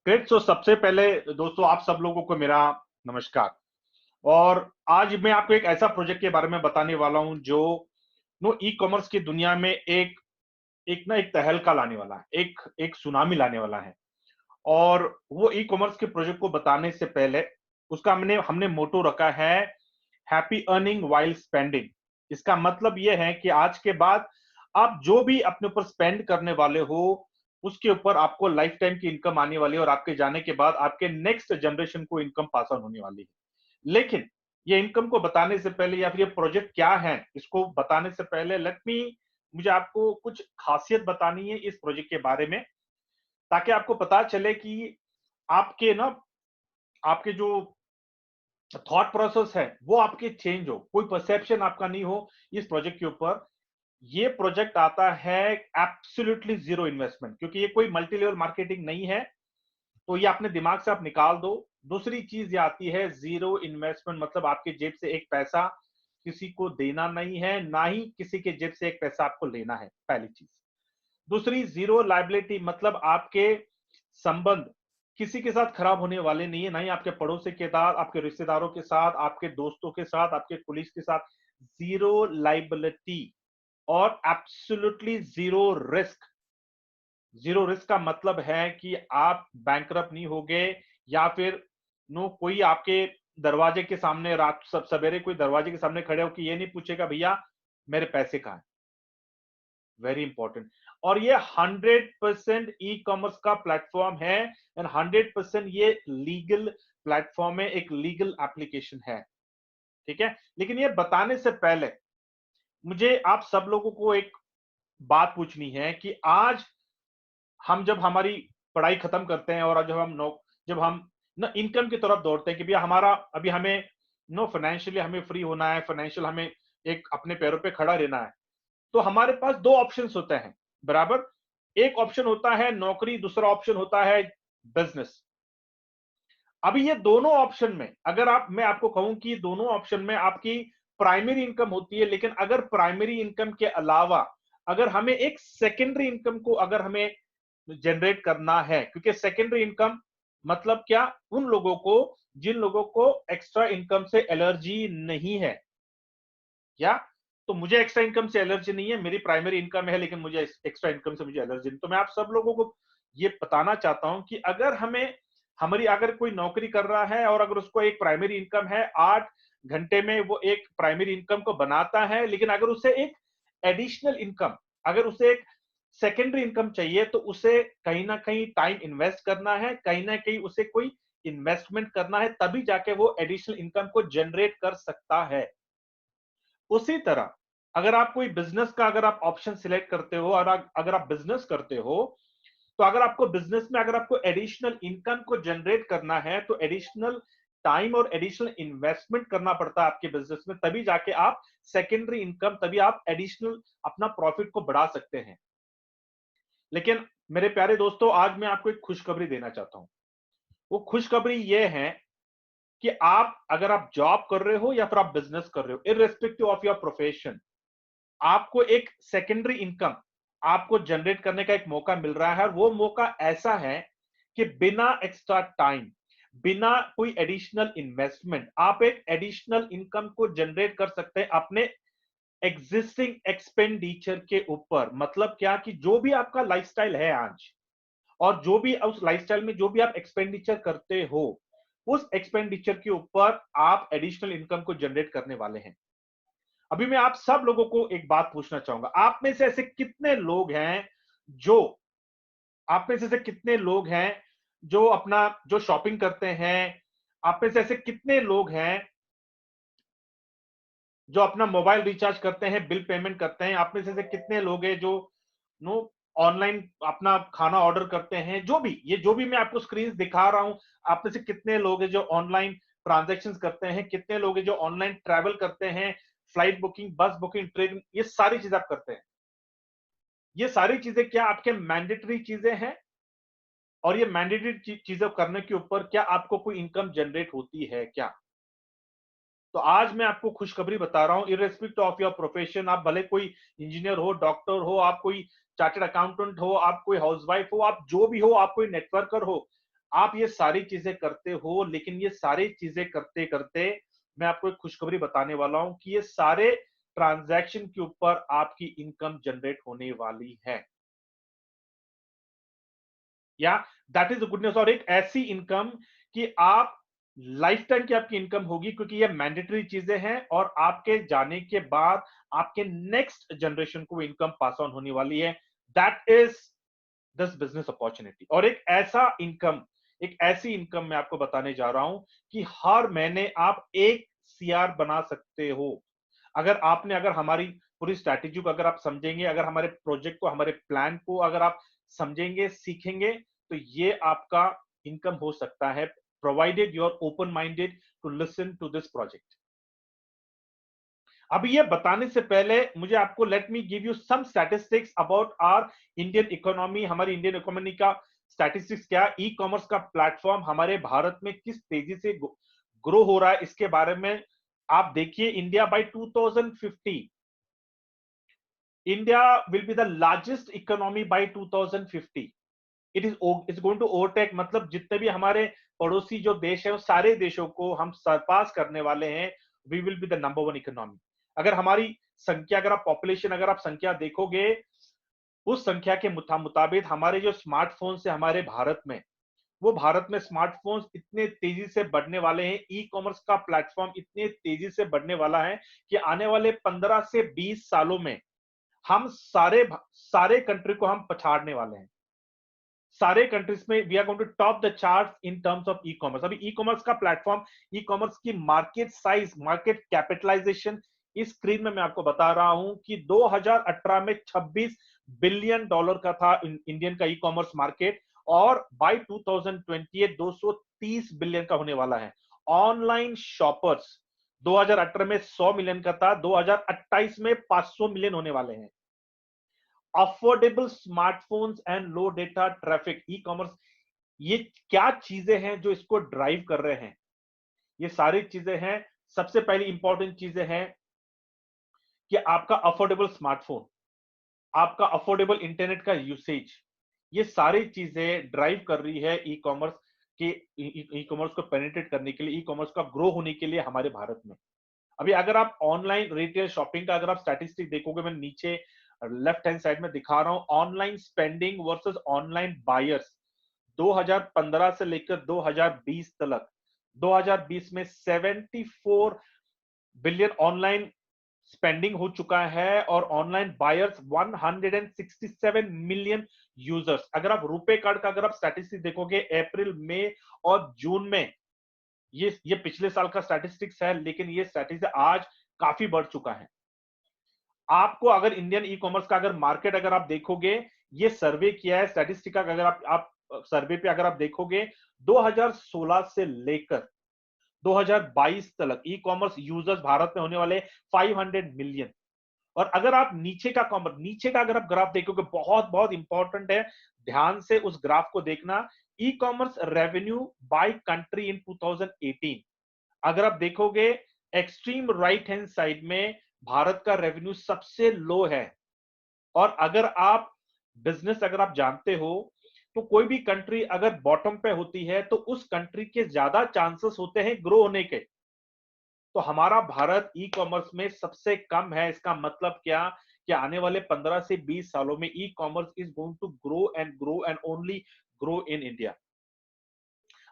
Great. सो सबसे पहले दोस्तों आप सब लोगों को मेरा नमस्कार। और आज मैं आपको एक ऐसा प्रोजेक्ट के बारे में बताने वाला हूं जो नो ई कॉमर्स की दुनिया में एक एक ना एक तहलका लाने वाला है, एक एक सुनामी लाने वाला है। और वो ई कॉमर्स के प्रोजेक्ट को बताने से पहले उसका हमने हमने मोटो रखा है हैप्पी अर्निंग वाइल स्पेंडिंग। इसका मतलब ये है कि आज के बाद आप जो भी अपने ऊपर स्पेंड करने वाले हो उसके ऊपर आपको लाइफ टाइम की इनकम आने वाली है, और आपके जाने के बाद आपके नेक्स्ट जनरेशन को इनकम पास ऑन होने वाली है। लेकिन ये इनकम को बताने से पहले या फिर ये प्रोजेक्ट क्या है इसको बताने से पहले मुझे आपको कुछ खासियत बतानी है इस प्रोजेक्ट के बारे में, ताकि आपको पता चले कि आपके ना आपके जो थॉट प्रोसेस है वो आपके चेंज हो, कोई परसेप्शन आपका नहीं हो इस प्रोजेक्ट के ऊपर। ये प्रोजेक्ट आता है एब्सोल्युटली जीरो इन्वेस्टमेंट, क्योंकि ये कोई मल्टी लेवल मार्केटिंग नहीं है, तो ये अपने दिमाग से आप निकाल दो। दूसरी चीज ये आती है जीरो इन्वेस्टमेंट, मतलब आपके जेब से एक पैसा किसी को देना नहीं है, ना ही किसी के जेब से एक पैसा आपको लेना है, पहली चीज। दूसरी, जीरो लायबिलिटी, मतलब आपके संबंध किसी के साथ खराब होने वाले नहीं है, ना ही आपके पड़ोसी के साथ, आपके रिश्तेदारों के साथ, आपके दोस्तों के साथ, आपके पुलिस के साथ। जीरो लायबिलिटी और absolutely zero risk. Zero risk का मतलब है कि आप बैंकरप्ट नहीं होगे, या फिर नो कोई आपके दरवाजे के सामने रात सब सवेरे कोई दरवाजे के सामने खड़े हो कि ये नहीं पूछेगा भैया मेरे पैसे कहाँ हैं। Very important. और ये 100% ई कॉमर्स का प्लेटफॉर्म है, एंड 100% ये लीगल प्लेटफॉर्म है, एक लीगल एप्लीकेशन है। ठीक है, लेकिन ये बताने से पहले मुझे आप सब लोगों को एक बात पूछनी है कि आज हम जब हमारी पढ़ाई खत्म करते हैं और जब हम ना इनकम की तरफ दौड़ते हैं कि भैया हमारा अभी हमें नो फाइनेंशियली हमें फ्री होना है, फाइनेंशियल हमें एक अपने पैरों पे खड़ा रहना है, तो हमारे पास दो ऑप्शंस होते हैं बराबर। एक ऑप्शन होता है नौकरी, दूसरा ऑप्शन होता है बिजनेस। अभी ये दोनों ऑप्शन में अगर आप मैं आपको कहूं कि दोनों ऑप्शन में आपकी प्राइमरी इनकम होती है, लेकिन अगर प्राइमरी इनकम के अलावा अगर हमें एक सेकेंडरी इनकम को अगर हमें जनरेट करना है, क्योंकि सेकेंडरी इनकम मतलब क्या, उन लोगों को जिन लोगों को एक्स्ट्रा इनकम से एलर्जी नहीं है, या तो मुझे एक्स्ट्रा इनकम से एलर्जी नहीं है, मेरी प्राइमरी इनकम है लेकिन मुझे एक्स्ट्रा इनकम से मुझे एलर्जी नहीं। तो मैं आप सब लोगों को ये बताना चाहता हूं कि अगर हमें हमारी अगर कोई नौकरी कर रहा है और अगर उसको एक प्राइमरी इनकम है, 8 घंटे में वो एक प्राइमरी इनकम को बनाता है, लेकिन अगर उसे एक एडिशनल इनकम, अगर उसे एक सेकेंडरी इनकम चाहिए, तो उसे कहीं ना कहीं टाइम इन्वेस्ट करना है, कहीं ना कहीं उसे कोई इन्वेस्टमेंट करना है, तभी जाके वो एडिशनल इनकम को जनरेट कर सकता है। उसी तरह अगर आप कोई बिजनेस का अगर आप ऑप्शन सिलेक्ट करते हो और अगर आप बिजनेस करते हो, तो अगर आपको बिजनेस में अगर आपको एडिशनल इनकम को जनरेट करना है, तो एडिशनल टाइम और एडिशनल इन्वेस्टमेंट करना पड़ता है आपके बिजनेस में, तभी जाके आप सेकेंडरी इनकम, तभी आप एडिशनल अपना प्रॉफिट को बढ़ा सकते हैं। लेकिन मेरे प्यारे दोस्तों, आज मैं आपको एक खुशखबरी देना चाहता हूं। वो खुशखबरी ये है कि आप अगर आप जॉब कर रहे हो या फिर आप बिजनेस कर रहे हो, इररेस्पेक्टिव ऑफ योर प्रोफेशन, आपको एक सेकेंडरी इनकम आपको जनरेट करने का एक मौका मिल रहा है। और वो मौका ऐसा है कि बिना एक्स्ट्रा टाइम, बिना कोई एडिशनल इन्वेस्टमेंट, आप एक एडिशनल इनकम को जनरेट कर सकते हैं अपने एग्जिस्टिंग एक्सपेंडिचर के ऊपर। मतलब क्या कि जो भी आपका लाइफस्टाइल है आज, और जो भी उस लाइफस्टाइल में जो भी आप एक्सपेंडिचर करते हो, उस एक्सपेंडिचर के ऊपर आप एडिशनल इनकम को जनरेट करने वाले हैं। अभी मैं आप सब लोगों को एक बात पूछना चाहूंगा, आप में से ऐसे कितने लोग हैं जो आप में से ऐसे कितने लोग हैं जो अपना जो शॉपिंग करते हैं? आप में से ऐसे कितने लोग हैं जो अपना मोबाइल रिचार्ज करते हैं, बिल पेमेंट करते हैं? आप में से ऐसे कितने लोग हैं जो नो ऑनलाइन अपना खाना ऑर्डर करते हैं? जो भी मैं आपको स्क्रीन दिखा रहा हूं, आप में से कितने लोग हैं जो ऑनलाइन ट्रांजेक्शन करते हैं? कितने लोग हैं जो ऑनलाइन ट्रैवल करते हैं, फ्लाइट बुकिंग, बस बुकिंग, ट्रेन, ये सारी चीजें आप करते हैं? ये सारी चीजें क्या आपके मैंडेटरी चीजें हैं? और ये मैंडेटरी चीजें करने के ऊपर क्या आपको कोई इनकम जनरेट होती है क्या? तो आज मैं आपको खुशखबरी बता रहा हूं, इररेस्पेक्टिव ऑफ योर प्रोफेशन, आप भले कोई इंजीनियर हो, डॉक्टर हो, आप कोई चार्टर्ड अकाउंटेंट हो, आप कोई हाउसवाइफ हो, आप जो भी हो, आप कोई नेटवर्कर हो, आप ये सारी चीजें करते हो, लेकिन ये सारी चीजें करते करते मैं आपको एक खुशखबरी बताने वाला हूं कि ये सारे ट्रांजैक्शन के ऊपर आपकी इनकम जनरेट होने वाली है। या that is the good news. और एक ऐसी इनकम कि आप लाइफ टाइम की आपकी इनकम होगी, क्योंकि ये मैंडेटरी चीजें हैं और आपके जाने के बाद आपके नेक्स्ट जनरेशन को इनकम पास ऑन होने वाली है। That is this business opportunity. और एक ऐसी इनकम मैं आपको बताने जा रहा हूं कि हर महीने आप 1 CR बना सकते हो। अगर हमारी पूरी स्ट्रैटेजी को अगर आप समझेंगे, अगर हमारे प्रोजेक्ट को, हमारे प्लान को अगर आप समझेंगे, सीखेंगे, तो ये आपका इनकम हो सकता है, provided you are open minded to listen to this project. अभी ये बताने से पहले मुझे आपको let me give you some statistics about our Indian economy. हमारी इंडियन इकोनॉमी का स्टैटिस्टिक्स क्या, ई कॉमर्स का प्लेटफॉर्म हमारे भारत में किस तेजी से ग्रो हो रहा है, इसके बारे में आप देखिए। India by 2050, India will be the largest economy by 2050। It's going to overtake, मतलब जितने भी हमारे पड़ोसी जो देश है, उन सारे देशों को हम सरपास करने वाले हैं। We will be the number 1 economy. अगर हमारी संख्या, अगर आप पॉपुलेशन, अगर आप संख्या देखोगे, उस संख्या के मुताबिक हमारे जो स्मार्टफोन्स है हमारे भारत में, वो भारत में स्मार्टफोन्स इतने तेजी से बढ़ने वाले हैं, ई कॉमर्स का प्लेटफॉर्म इतने तेजी से बढ़ने वाला है कि आने वाले 15 से 20 सालों में हम सारे कंट्री को हम पछाड़ने वाले हैं। सारे कंट्रीज में we are going to top the chart in terms of e commerce. अभी ई कॉमर्स का प्लेटफॉर्म, ई कॉमर्स की मार्केट साइज, मार्केट कैपिटलाइजेशन इस स्क्रीन में मैं आपको बता रहा हूं कि 2018 में $26 बिलियन का था इंडियन का ई कॉमर्स मार्केट, और बाय 2028 230 बिलियन का होने वाला है। ऑनलाइन शॉपर्स 2018 में 100 मिलियन का था, 2028 में 500 मिलियन होने वाले हैं। Affordable smartphones and low data traffic, e commerce, ये क्या चीजें हैं जो इसको ड्राइव कर रहे हैं? ये सारी चीजें हैं। सबसे पहली इंपॉर्टेंट चीजें हैं कि आपका अफोर्डेबल स्मार्टफोन, आपका अफोर्डेबल इंटरनेट का यूसेज, ये सारी चीजें ड्राइव कर रही है ई कॉमर्स के, ई कॉमर्स को पेनिट्रेट करने के लिए, ई कॉमर्स का ग्रो होने के लिए हमारे भारत में। अभी अगर आप ऑनलाइन रिटेल शॉपिंग का अगर आप स्टैटिस्टिक देखोगे, मैं नीचे लेफ्ट हैंड साइड में दिखा रहा हूं, online spending versus online buyers 2015 से लेकर 2020 तक, 2020 में 74 बिलियन ऑनलाइन स्पेंडिंग हो चुका है और ऑनलाइन बायर्स 167 मिलियन यूजर्स। अगर आप रुपे कार्ड का अगर आप स्टैटिस्टिक्स देखोगे, अप्रैल, मई और जून में, ये पिछले साल का स्टैटिस्टिक्स है, लेकिन ये स्टैटिस्टिक्स आज काफी बढ़ चुका है। आपको अगर इंडियन ई कॉमर्स का अगर मार्केट अगर आप देखोगे, ये सर्वे किया है स्टैटिस्टिका का, अगर आप सर्वे पे अगर आप देखोगे, 2016 से लेकर 2022 तक ई कॉमर्स यूजर्स भारत में होने वाले 500 मिलियन। और अगर आप नीचे का अगर आप ग्राफ देखोगे, बहुत बहुत इंपॉर्टेंट है, ध्यान से उस ग्राफ को देखना। E commerce revenue by country in 2018, अगर आप देखोगे एक्सट्रीम राइट हैंड साइड में भारत का रेवेन्यू सबसे लो है। और अगर आप बिजनेस अगर आप जानते हो, तो कोई भी कंट्री अगर बॉटम पे होती है तो उस कंट्री के ज्यादा चांसेस होते हैं ग्रो होने के। तो हमारा भारत ई कॉमर्स में सबसे कम है। इसका मतलब क्या कि आने वाले 15 से 20 सालों में e commerce is going to grow and only grow in India.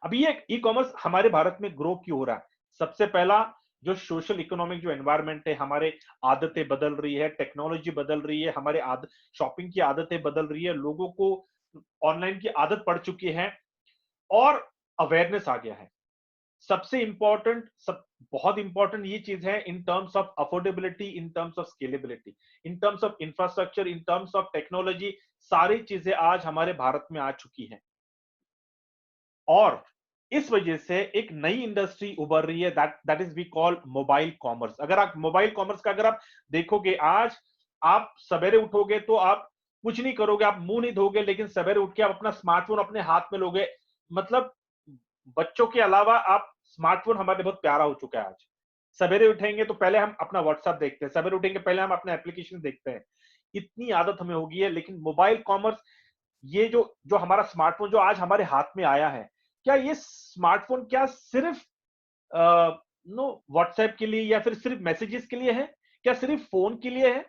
अभी ये ई कॉमर्स हमारे भारत में ग्रो क्यों हो रहा है? सबसे पहला, जो सोशल इकोनॉमिक जो एनवायरनमेंट है, हमारे आदतें बदल रही है, टेक्नोलॉजी बदल रही है, हमारे शॉपिंग की आदतें बदल रही है, लोगों को ऑनलाइन की आदत पड़ चुकी है और अवेयरनेस आ गया है। सबसे इंपॉर्टेंट, सब बहुत इंपॉर्टेंट ये चीज है इन terms of affordability, in terms of scalability, in terms of infrastructure, in terms of technology, सारी चीजें आज हमारे भारत में आ चुकी हैं। और इस वजह से एक नई इंडस्ट्री उभर रही है, that is we call mobile commerce. अगर आप मोबाइल कॉमर्स का अगर आप देखोगे, आज आप सवेरे उठोगे तो आप कुछ नहीं करोगे, आप मुंह नहीं धोगे, लेकिन सवेरे उठ के आप अपना स्मार्टफोन अपने हाथ में लोगे। मतलब बच्चों के अलावा आप, स्मार्टफोन हमारे बहुत प्यारा हो चुका है आज। सवेरे उठेंगे तो पहले हम अपना व्हाट्सएप देखते हैं, सवेरे उठेंगे पहले हम अपने एप्लीकेशन देखते हैं, इतनी आदत हमें होगी है। लेकिन मोबाइल कॉमर्स, ये जो जो हमारा स्मार्टफोन जो आज हमारे हाथ में आया है, क्या ये स्मार्टफोन क्या सिर्फ नो व्हाट्सएप के लिए या फिर सिर्फ मैसेजेस के लिए है? क्या सिर्फ फोन के लिए है?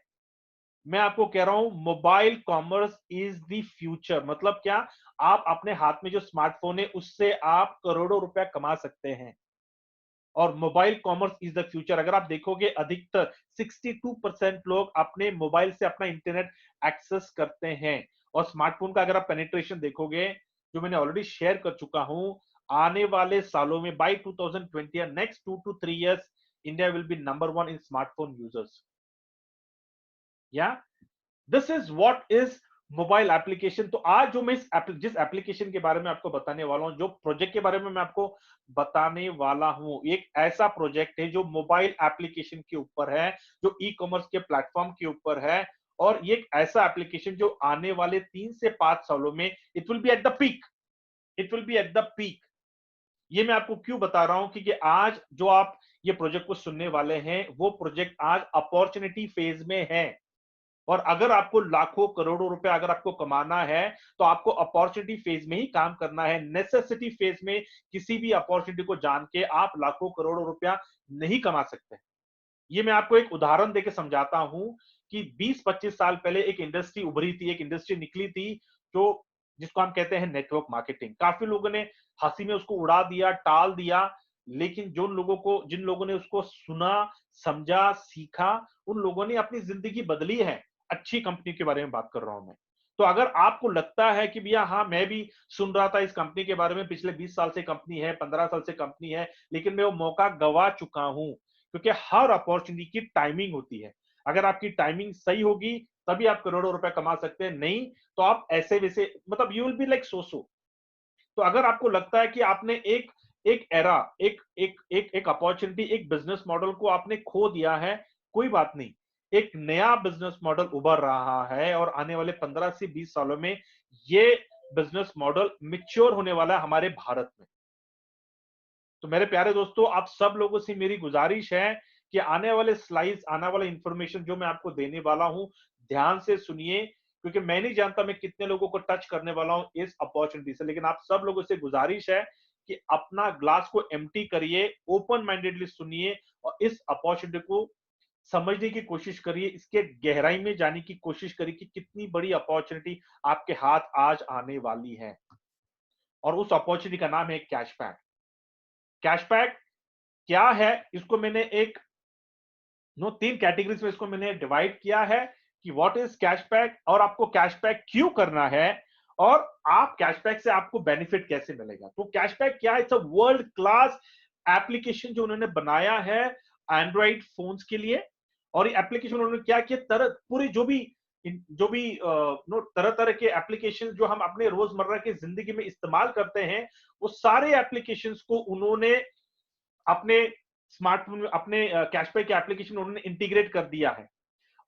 मैं आपको कह रहा हूं mobile commerce is the future. मतलब क्या, आप अपने हाथ में जो स्मार्टफोन है उससे आप करोड़ों रुपया कमा सकते हैं और mobile commerce is the future. अगर आप देखोगे अधिकतर 62% लोग अपने मोबाइल से अपना इंटरनेट एक्सेस करते हैं और स्मार्टफोन का अगर आप पेनिट्रेशन देखोगे, जो मैंने ऑलरेडी शेयर कर चुका हूं, आने वाले सालों में by 2020 next 2 to 3 years India will be number 1 in smartphone users. या this is what is mobile application. तो आज जो मैं जिस एप्लीकेशन के बारे में आपको बताने वाला हूं, जो प्रोजेक्ट के बारे में मैं आपको बताने वाला हूं, एक ऐसा प्रोजेक्ट है जो मोबाइल एप्लीकेशन के ऊपर है, जो ई कॉमर्स के प्लेटफॉर्म के ऊपर है। और ये एक ऐसा एप्लीकेशन जो आने वाले 3 से 5 सालों में it will be at the peak, it will be at the peak. ये मैं आपको क्यों बता रहा हूं, क्योंकि आज जो आप ये प्रोजेक्ट को सुनने वाले हैं, वो प्रोजेक्ट आज अपॉर्चुनिटी फेज में है। और अगर आपको लाखों करोड़ों रुपए अगर आपको कमाना है, तो आपको अपॉर्चुनिटी फेज में ही काम करना है। नेसेसिटी फेज में किसी भी अपॉर्चुनिटी को जान के आप लाखों करोड़ों रुपया नहीं कमा सकते। ये मैं आपको एक उदाहरण देके समझाता हूं कि 20-25 साल पहले एक इंडस्ट्री उभरी थी, एक इंडस्ट्री निकली थी, जो जिसको हम कहते हैं नेटवर्क मार्केटिंग। काफी लोगों ने हंसी में उसको उड़ा दिया, टाल दिया, लेकिन जिन लोगों ने उसको सुना, समझा, सीखा, उन लोगों ने अपनी जिंदगी बदली है। अच्छी कंपनी के बारे में बात कर रहा हूं मैं। तो अगर आपको लगता है कि भैया हाँ, मैं भी सुन रहा था इस कंपनी के बारे में, पिछले 20 साल से कंपनी है, 15 साल से कंपनी है, लेकिन मैं वो मौका गवा चुका हूं, क्योंकि हर अपॉर्चुनिटी की टाइमिंग होती है। अगर आपकी टाइमिंग सही होगी तभी आप करोड़ों रुपए कमा सकते हैं, नहीं तो आप ऐसे वैसे, मतलब you will be like so so. तो अगर आपको लगता है कि आपने एक एक एरा, एक अपॉर्चुनिटी, एक बिजनेस मॉडल को आपने खो दिया है, कोई बात नहीं। एक नया बिजनेस मॉडल उभर रहा है और आने वाले 15 से 20 सालों में ये बिजनेस मॉडल मैच्योर होने वाला है हमारे भारत में। तो मेरे प्यारे दोस्तों, आप सब लोगों से मेरी गुजारिश है कि आने वाले स्लाइड्स, आने वाले इंफॉर्मेशन जो मैं आपको देने वाला हूं, ध्यान से सुनिए, क्योंकि मैं नहीं जानता मैं कितने लोगों को टच करने वाला हूं इस अपॉर्चुनिटी से। लेकिन आप सब लोगों से गुजारिश है कि अपना ग्लास को एम्प्टी करिए, ओपन माइंडेडली सुनिए और इस अपॉर्चुनिटी को समझने की कोशिश करिए, इसके गहराई में जाने की कोशिश करिए कि कितनी बड़ी अपॉर्चुनिटी आपके हाथ आज आने वाली है। और उस अपॉर्चुनिटी का नाम है कैशबैक। कैशबैक क्या है, इसको मैंने एक 3 कैटेगरीज में इसको मैंने डिवाइड किया है कि व्हाट इज कैशबैक और आपको कैशबैक क्यों करना है और आप कैशबैक से आपको बेनिफिट कैसे मिलेगा। तो कैशबैक क्या है? It's a world class application जो उन्होंने बनाया है एंड्रॉइड फोन्स के लिए। और ये एप्लीकेशन उन्होंने क्या किया, तरह पूरी जो भी नो तरह तरह के एप्लीकेशन जो हम अपने रोजमर्रा की जिंदगी में इस्तेमाल करते हैं, वो सारे एप्लीकेशंस को उन्होंने अपने स्मार्टफोन में, अपने कैशबैक के एप्लीकेशन उन्होंने इंटीग्रेट कर दिया है।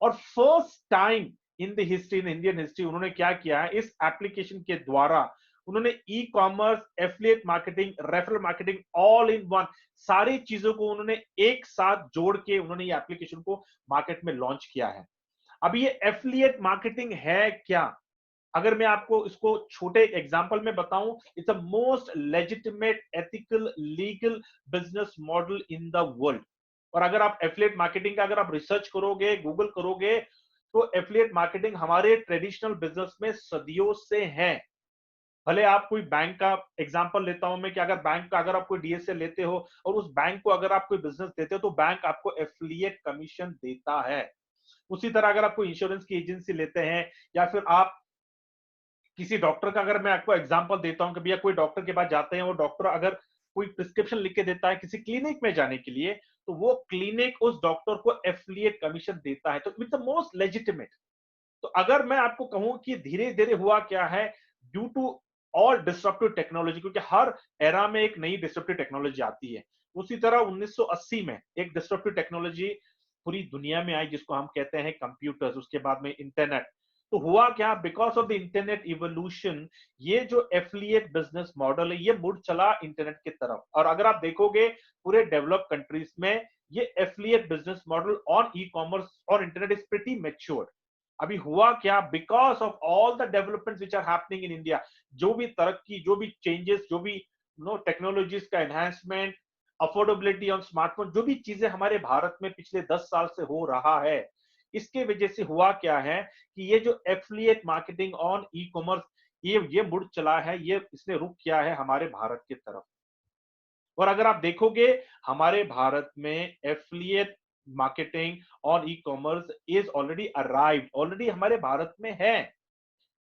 और first time in the history, in Indian history, उन्होंने क्या किया है, इस एप्लीकेशन के द्वारा उन्होंने e commerce, affiliate marketing, referral marketing, all in one, सारी चीजों को उन्होंने एक साथ जोड़ के उन्होंने ये एप्लीकेशन को मार्केट में लॉन्च किया है। अब ये एफिलिएट मार्केटिंग है क्या? अगर मैं आपको इसको छोटे एग्जांपल में बताऊं, it's a most legitimate, ethical, legal business model in the world. और अगर आप एफिलिएट मार्केटिंग का अगर आप रिसर्च करोगे, गूगल करोगे, तो एफिलिएट मार्केटिंग हमारे ट्रेडिशनल बिजनेस में सदियों से है। भले आप कोई बैंक का एग्जांपल लेता हूं मैं, कि अगर बैंक का अगर आप कोई डीएसए लेते हो और उस बैंक को अगर आप कोई बिजनेस देते हो, तो बैंक आपको एफिलिएट कमीशन देता है। उसी तरह अगर आप कोई इंश्योरेंस की एजेंसी लेते हैं, या फिर आप किसी डॉक्टर का अगर मैं आपको एग्जांपल देता हूं कि भैया कोई डॉक्टर के पास जाते हैं, वो डॉक्टर अगर कोई प्रिस्क्रिप्शन लिख के देता है किसी क्लिनिक में जाने के लिए, तो वो क्लिनिक उस डॉक्टर को एफिलिएट कमीशन देता है। तो इट्स द मोस्ट लेजिटिमेट। तो अगर मैं आपको कहूं कि धीरे धीरे हुआ क्या है, due to all disruptive technology, क्योंकि हर एरा में एक नई डिस्ट्रप्टिव टेक्नोलॉजी आती है, उसी तरह 1980 में एक डिस्ट्रप्टिव टेक्नोलॉजी पूरी दुनिया में आई जिसको हम कहते हैं कंप्यूटर्स, उसके बाद में इंटरनेट। तो हुआ क्या, because of the internet evolution, ये जो एफिलिएट बिजनेस मॉडल है ये मुड़ चला इंटरनेट की तरफ। और अगर आप देखोगे पूरे डेवलप कंट्रीज में ये affiliate business model on e commerce और इंटरनेट इज प्रीटी मैच्योर्ड। अभी हुआ क्या, because of all the developments which are happening in India, जो भी तरक्की, जो भी चेंजेस, जो भी नो टेक्नोलॉजीज का एनहांसमेंट, अफोर्डेबिलिटी ऑन स्मार्टफोन, जो भी चीजें हमारे भारत में पिछले 10 साल से हो रहा है, इसके वजह से हुआ क्या है कि ये जो affiliate marketing on e commerce, ये मुड़ चला है, ये इसने रुख किया है हमारे भारत की तरफ। और अगर आप देखोगे हमारे भारत में affiliate marketing on e commerce is already arrived, already हमारे भारत में है।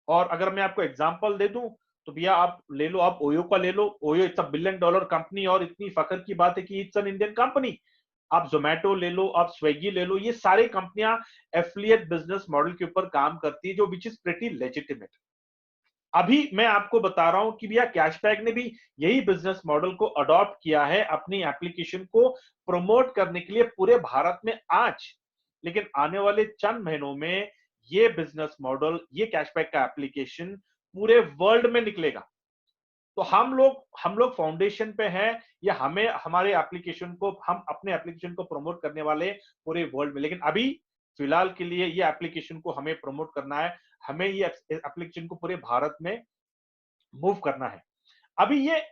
और अगर मैं आपको एग्जांपल दे दूं तो भैया आप ले लो, आप ओयो का ले लो। OYO it's a billion dollar company और इतनी फख्र की बात है कि इट्स एन इंडियन कंपनी। आप जोमेटो ले लो, आप स्विगी ले लो, ये सारी कंपनियां एफिलिएट बिजनेस मॉडल के ऊपर काम करती है, जो विच इज प्रीटी लेजिटिमेट। अभी मैं आपको बता रहा हूं कि भैया कैशबैक ने भी यही बिजनेस मॉडल को अडॉप्ट किया है अपनी एप्लीकेशन को प्रमोट करने के लिए पूरे भारत में आज। लेकिन आने वाले चंद महीनों में ये बिजनेस मॉडल, ये कैशबैक का एप्लीकेशन पूरे वर्ल्ड में निकलेगा। तो हम लोग फाउंडेशन पे हैं, या हमें हमारे एप्लीकेशन को, हम अपने एप्लीकेशन को प्रमोट करने वाले पूरे वर्ल्ड में। लेकिन अभी फिलहाल के लिए ये एप्लीकेशन को हमें प्रमोट करना है, हमें ये एप्लीकेशन को पूरे भारत में मूव करना है। अभी ये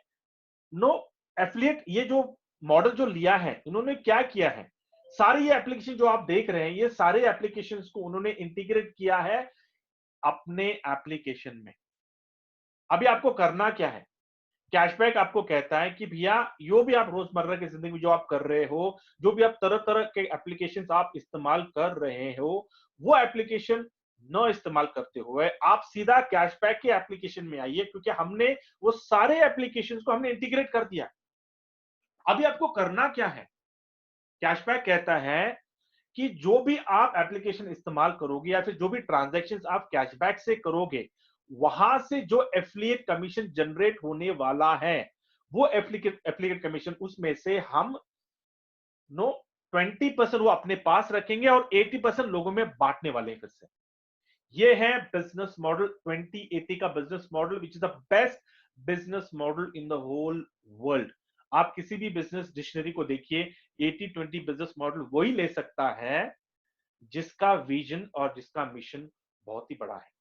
नो एफिलिएट, ये जो मॉडल जो लिया है, इन्होंने क्या किया है, सारे ये एप्लीकेशन जो आप देख रहे हैं, ये सारे एप्लीकेशंस को उन्होंने इंटीग्रेट किया है अपने एप्लीकेशन में। अभी आपको करना क्या है, कैशबैक आपको कहता है कि भैया जो भी आप रोजमर्रा की जिंदगी में जो आप कर रहे हो, जो भी आप तरह तरह के एप्लीकेशंस आप इस्तेमाल कर रहे हो, वो एप्लीकेशन न इस्तेमाल करते हुए आप सीधा कैशबैक के एप्लीकेशन में आइए, क्योंकि हमने वो सारे एप्लीकेशंस को हमने इंटीग्रेट कर दिया। अभी आपको करना क्या है, कैशबैक कहता है कि जो भी आप एप्लीकेशन इस्तेमाल करोगे या फिर जो भी ट्रांजैक्शंस आप कैशबैक से करोगे, वहां से जो एफिलिएट कमीशन जनरेट होने वाला है, वो एफिलिएट कमीशन, उसमें से हम नो 20% वो अपने पास रखेंगे और 80% लोगों में बांटने वाले हैं। फिर से ये है बिजनेस मॉडल 2080 का business model, which is the best business model in the whole world. आप किसी भी बिजनेस डिक्शनरी को देखिए, 80-20 बिजनेस मॉडल वही ले सकता है जिसका विजन और जिसका मिशन बहुत ही बड़ा है।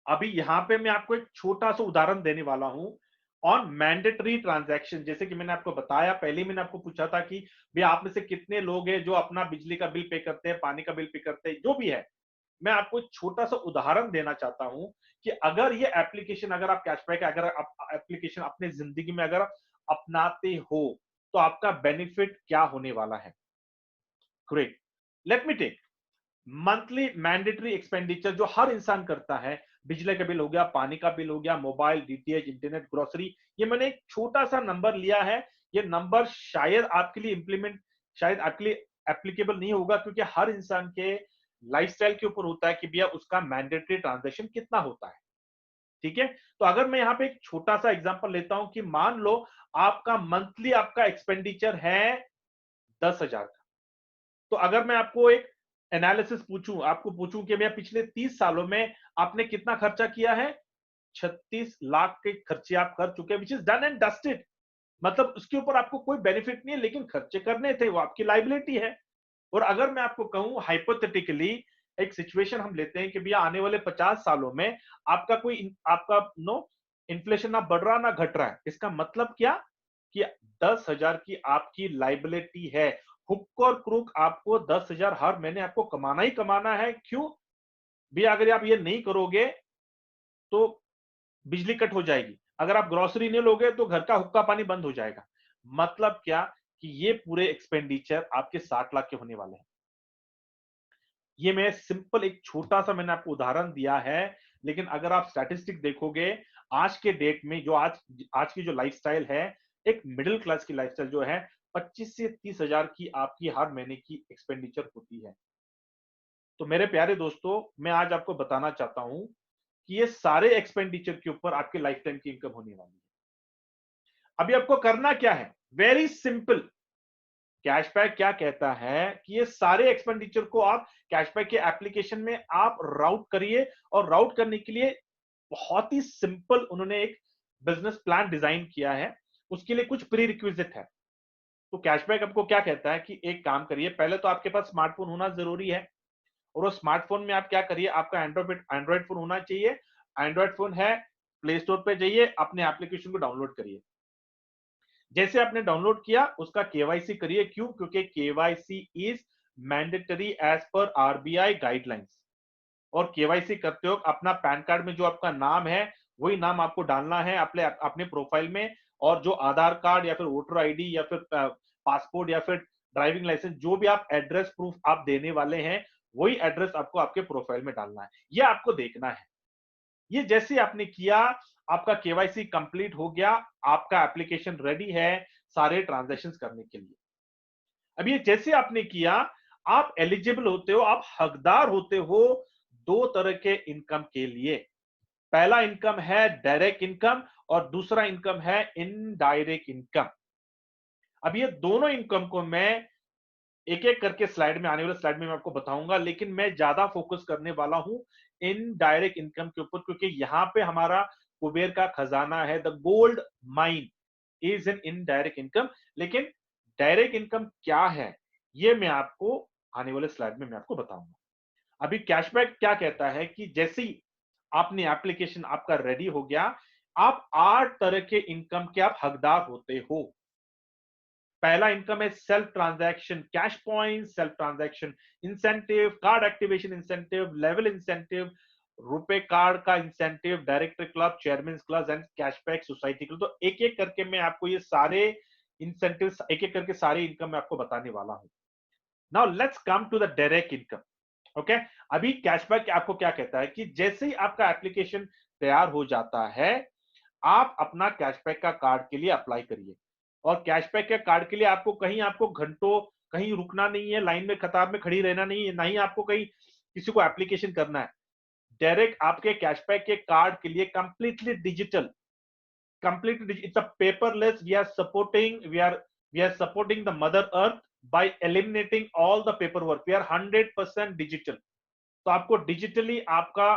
अभी यहां पे मैं आपको एक छोटा सा उदाहरण देने वाला हूं ऑन मैंडेटरी ट्रांजैक्शन। जैसे कि मैंने आपको बताया, पहले मैंने आपको पूछा था कि भाई आप में से कितने लोग हैं जो अपना बिजली का बिल पे करते हैं, पानी का बिल पे करते हैं, जो भी है। मैं आपको एक छोटा सा उदाहरण देना चाहता हूं कि अगर ये एप्लीकेशन, अगर आप कैशबैक, अगर आप एप्लीकेशन अपने जिंदगी में अगर अपनाते हो, तो आपका बेनिफिट क्या होने वाला है। Great, let me take monthly mandatory expenditure जो हर इंसान करता है। बिजली का बिल हो गया, पानी का बिल हो गया, मोबाइल, डीटीएच, इंटरनेट, ग्रोसरी। ये मैंने एक छोटा सा नंबर लिया है। ये नंबर शायद आपके लिए शायद आपके लिए एप्लीकेबल नहीं होगा, क्योंकि हर इंसान के लाइफस्टाइल के ऊपर होता है कि भैया उसका मैंडेटरी ट्रांजैक्शन कितना होता है। ठीक है, तो अगर मैं यहाँ पे एक छोटा सा एग्जांपल लेता हूं कि मान लो आपका मंथली आपका एक्सपेंडिचर है 10,000 का। तो अगर मैं आपको एक एनालिसिस पूछूं, आपको पूछूं कि मैं पिछले 30 सालों में आपने कितना खर्चा किया है, 36 लाख के खर्चे आप कर चुके हैं, which is done and dusted. मतलब उसके ऊपर आपको कोई बेनिफिट नहीं है, लेकिन खर्चे करने थे, वो आपकी लाइबिलिटी है। और अगर मैं आपको कहूं हाइपोथेटिकली, एक सिचुएशन हम लेते हैं कि भैया आने वाले 50 सालों में आपका नो इन्फ्लेशन ना बढ़ रहा ना घट रहा है, इसका मतलब क्या कि 10,000 की आपकी लाइबिलिटी है। हुक और क्रूक आपको 10,000 हर महीने आपको कमाना ही कमाना है। क्यों भैया, अगर आप ये नहीं करोगे तो बिजली कट हो जाएगी, अगर आप ग्रोसरी नहीं लोगे तो घर का हुक्का पानी बंद हो जाएगा। मतलब क्या कि ये पूरे एक्सपेंडिचर आपके 60 लाख के होने वाले हैं। ये मैं सिंपल एक छोटा सा मैंने आपको उदाहरण दिया है, लेकिन अगर आप स्टैटिस्टिक देखोगे आज के डेट में, जो आज की जो लाइफस्टाइल है, एक मिडिल क्लास की लाइफस्टाइल जो है, 25 से 30,000 की आपकी हर महीने की एक्सपेंडिचर होती है। तो मेरे प्यारे दोस्तों, मैं आज आपको बताना चाहता हूं कि ये सारे एक्सपेंडिचर के ऊपर आपके लाइफ टाइम की इनकम होने वाली है। अभी आपको करना क्या है, वेरी सिंपल। कैशबैक क्या कहता है कि ये सारे एक्सपेंडिचर को आप कैशबैक के एप्लीकेशन में आप राउट करिए, और राउट करने के लिए बहुत ही सिंपल उन्होंने एक बिजनेस प्लान डिजाइन किया है। उसके लिए कुछ प्री रिक्विजिट है। तो कैशबैक आपको क्या कहता है कि एक काम करिए, पहले तो आपके पास स्मार्टफोन होना जरूरी है, और वो स्मार्टफोन में आप क्या करिए, आपका एंड्रॉइड फोन होना चाहिए। एंड्रॉइड फोन है, प्ले स्टोर पे जाइए, अपने एप्लीकेशन को डाउनलोड करिए। जैसे आपने डाउनलोड किया उसका केवाईसी करिए। क्यों? क्योंकि KYC is mandatory as per RBI guidelines. और केवाईसी करते हो अपना पैन कार्ड में जो आपका नाम है वही नाम आपको डालना है अपने अपने प्रोफाइल में। और जो आधार कार्ड या फिर वोटर आईडी या फिर पासपोर्ट या फिर ड्राइविंग लाइसेंस, जो भी आप एड्रेस प्रूफ आप देने वाले हैं, वही एड्रेस आपको आपके प्रोफाइल में डालना है। ये आपको देखना है। ये जैसे आपने किया, आपका केवाईसी कंप्लीट हो गया, आपका एप्लीकेशन रेडी है सारे ट्रांजैक्शन करने के लिए। अब ये जैसे आपने किया, आप एलिजिबल होते हो, आप हकदार होते हो दो तरह के इनकम के लिए। पहला इनकम है डायरेक्ट इनकम और दूसरा इनकम है इनडायरेक्ट इनकम। अब ये दोनों इनकम को मैं एक एक करके स्लाइड में, आने वाले स्लाइड में मैं आपको बताऊंगा, लेकिन मैं ज्यादा फोकस करने वाला हूं इनडायरेक्ट इनकम के ऊपर, क्योंकि यहां पे हमारा कुबेर का खजाना है। The gold mine is an indirect income. लेकिन डायरेक्ट इनकम क्या है, ये मैं आपको आने वाले स्लाइड में मैं आपको बताऊंगा। अभी कैशबैक क्या कहता है कि जैसे ही आपने एप्लीकेशन आपका रेडी हो गया, आप 8 तरह के इनकम के आप हकदार होते हो। पहला इनकम है self transaction cash point, self transaction incentive, card activation incentive, level incentive, रुपए कार्ड का incentive, director club, chairman club and cashback society club. तो एक एक करके मैं आपको ये सारे इंसेंटिव, एक एक करके सारे इनकम मैं आपको बताने वाला हूं। Now let's come to the direct income. Okay, अभी कैशबैक आपको क्या कहता है कि जैसे ही आपका एप्लीकेशन तैयार हो जाता है, आप अपना कैशबैक का कार्ड के लिए अप्लाई करिए। और कैशबैक के कार्ड के लिए आपको कहीं, आपको घंटों कहीं रुकना नहीं है, लाइन में कतार में खड़ी रहना नहीं है, ना ही आपको कहीं किसी को एप्लीकेशन करना है। डायरेक्ट आपके कैशबैक के कार्ड के लिए completely digital, completely it's a paperless. We are supporting the mother earth by eliminating all the paperwork. We are 100% digital. तो आपको डिजिटली आपका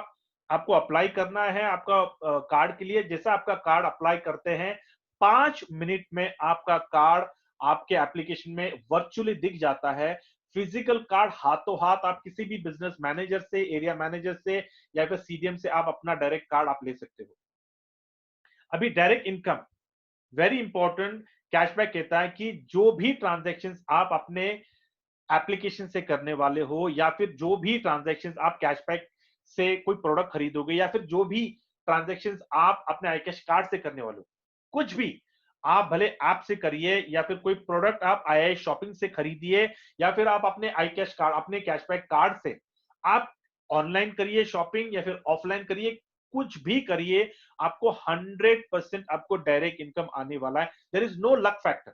आपको अप्लाई करना है आपका कार्ड के लिए। जैसा आपका कार्ड अप्लाई करते हैं, 5 मिनट में आपका कार्ड आपके एप्लीकेशन में वर्चुअली दिख जाता है। फिजिकल कार्ड हाथों हाथ आप किसी भी बिजनेस मैनेजर से, एरिया मैनेजर से या फिर सीडीएम से आप अपना डायरेक्ट कार्ड आप ले सकते हो। अभी direct income very important. Cashback कहता है कि जो भी ट्रांजैक्शन आप अपने एप्लीकेशन से करने वाले हो, या फिर जो भी ट्रांजैक्शन आप कैशबैक से कोई प्रोडक्ट खरीदोगे, या फिर जो भी ट्रांजैक्शन आप अपने आई कैश कार्ड से करने वाले हो, कुछ भी आप भले ऐप से करिए या फिर कोई प्रोडक्ट आप आई शॉपिंग से खरीदिए, या फिर आप अपने आई कैश कार्ड, अपने कैशबैक कार्ड से आप ऑनलाइन करिए शॉपिंग या फिर ऑफलाइन करिए, कुछ भी करिए, आपको 100% आपको डायरेक्ट इनकम आने वाला है। There is no luck factor.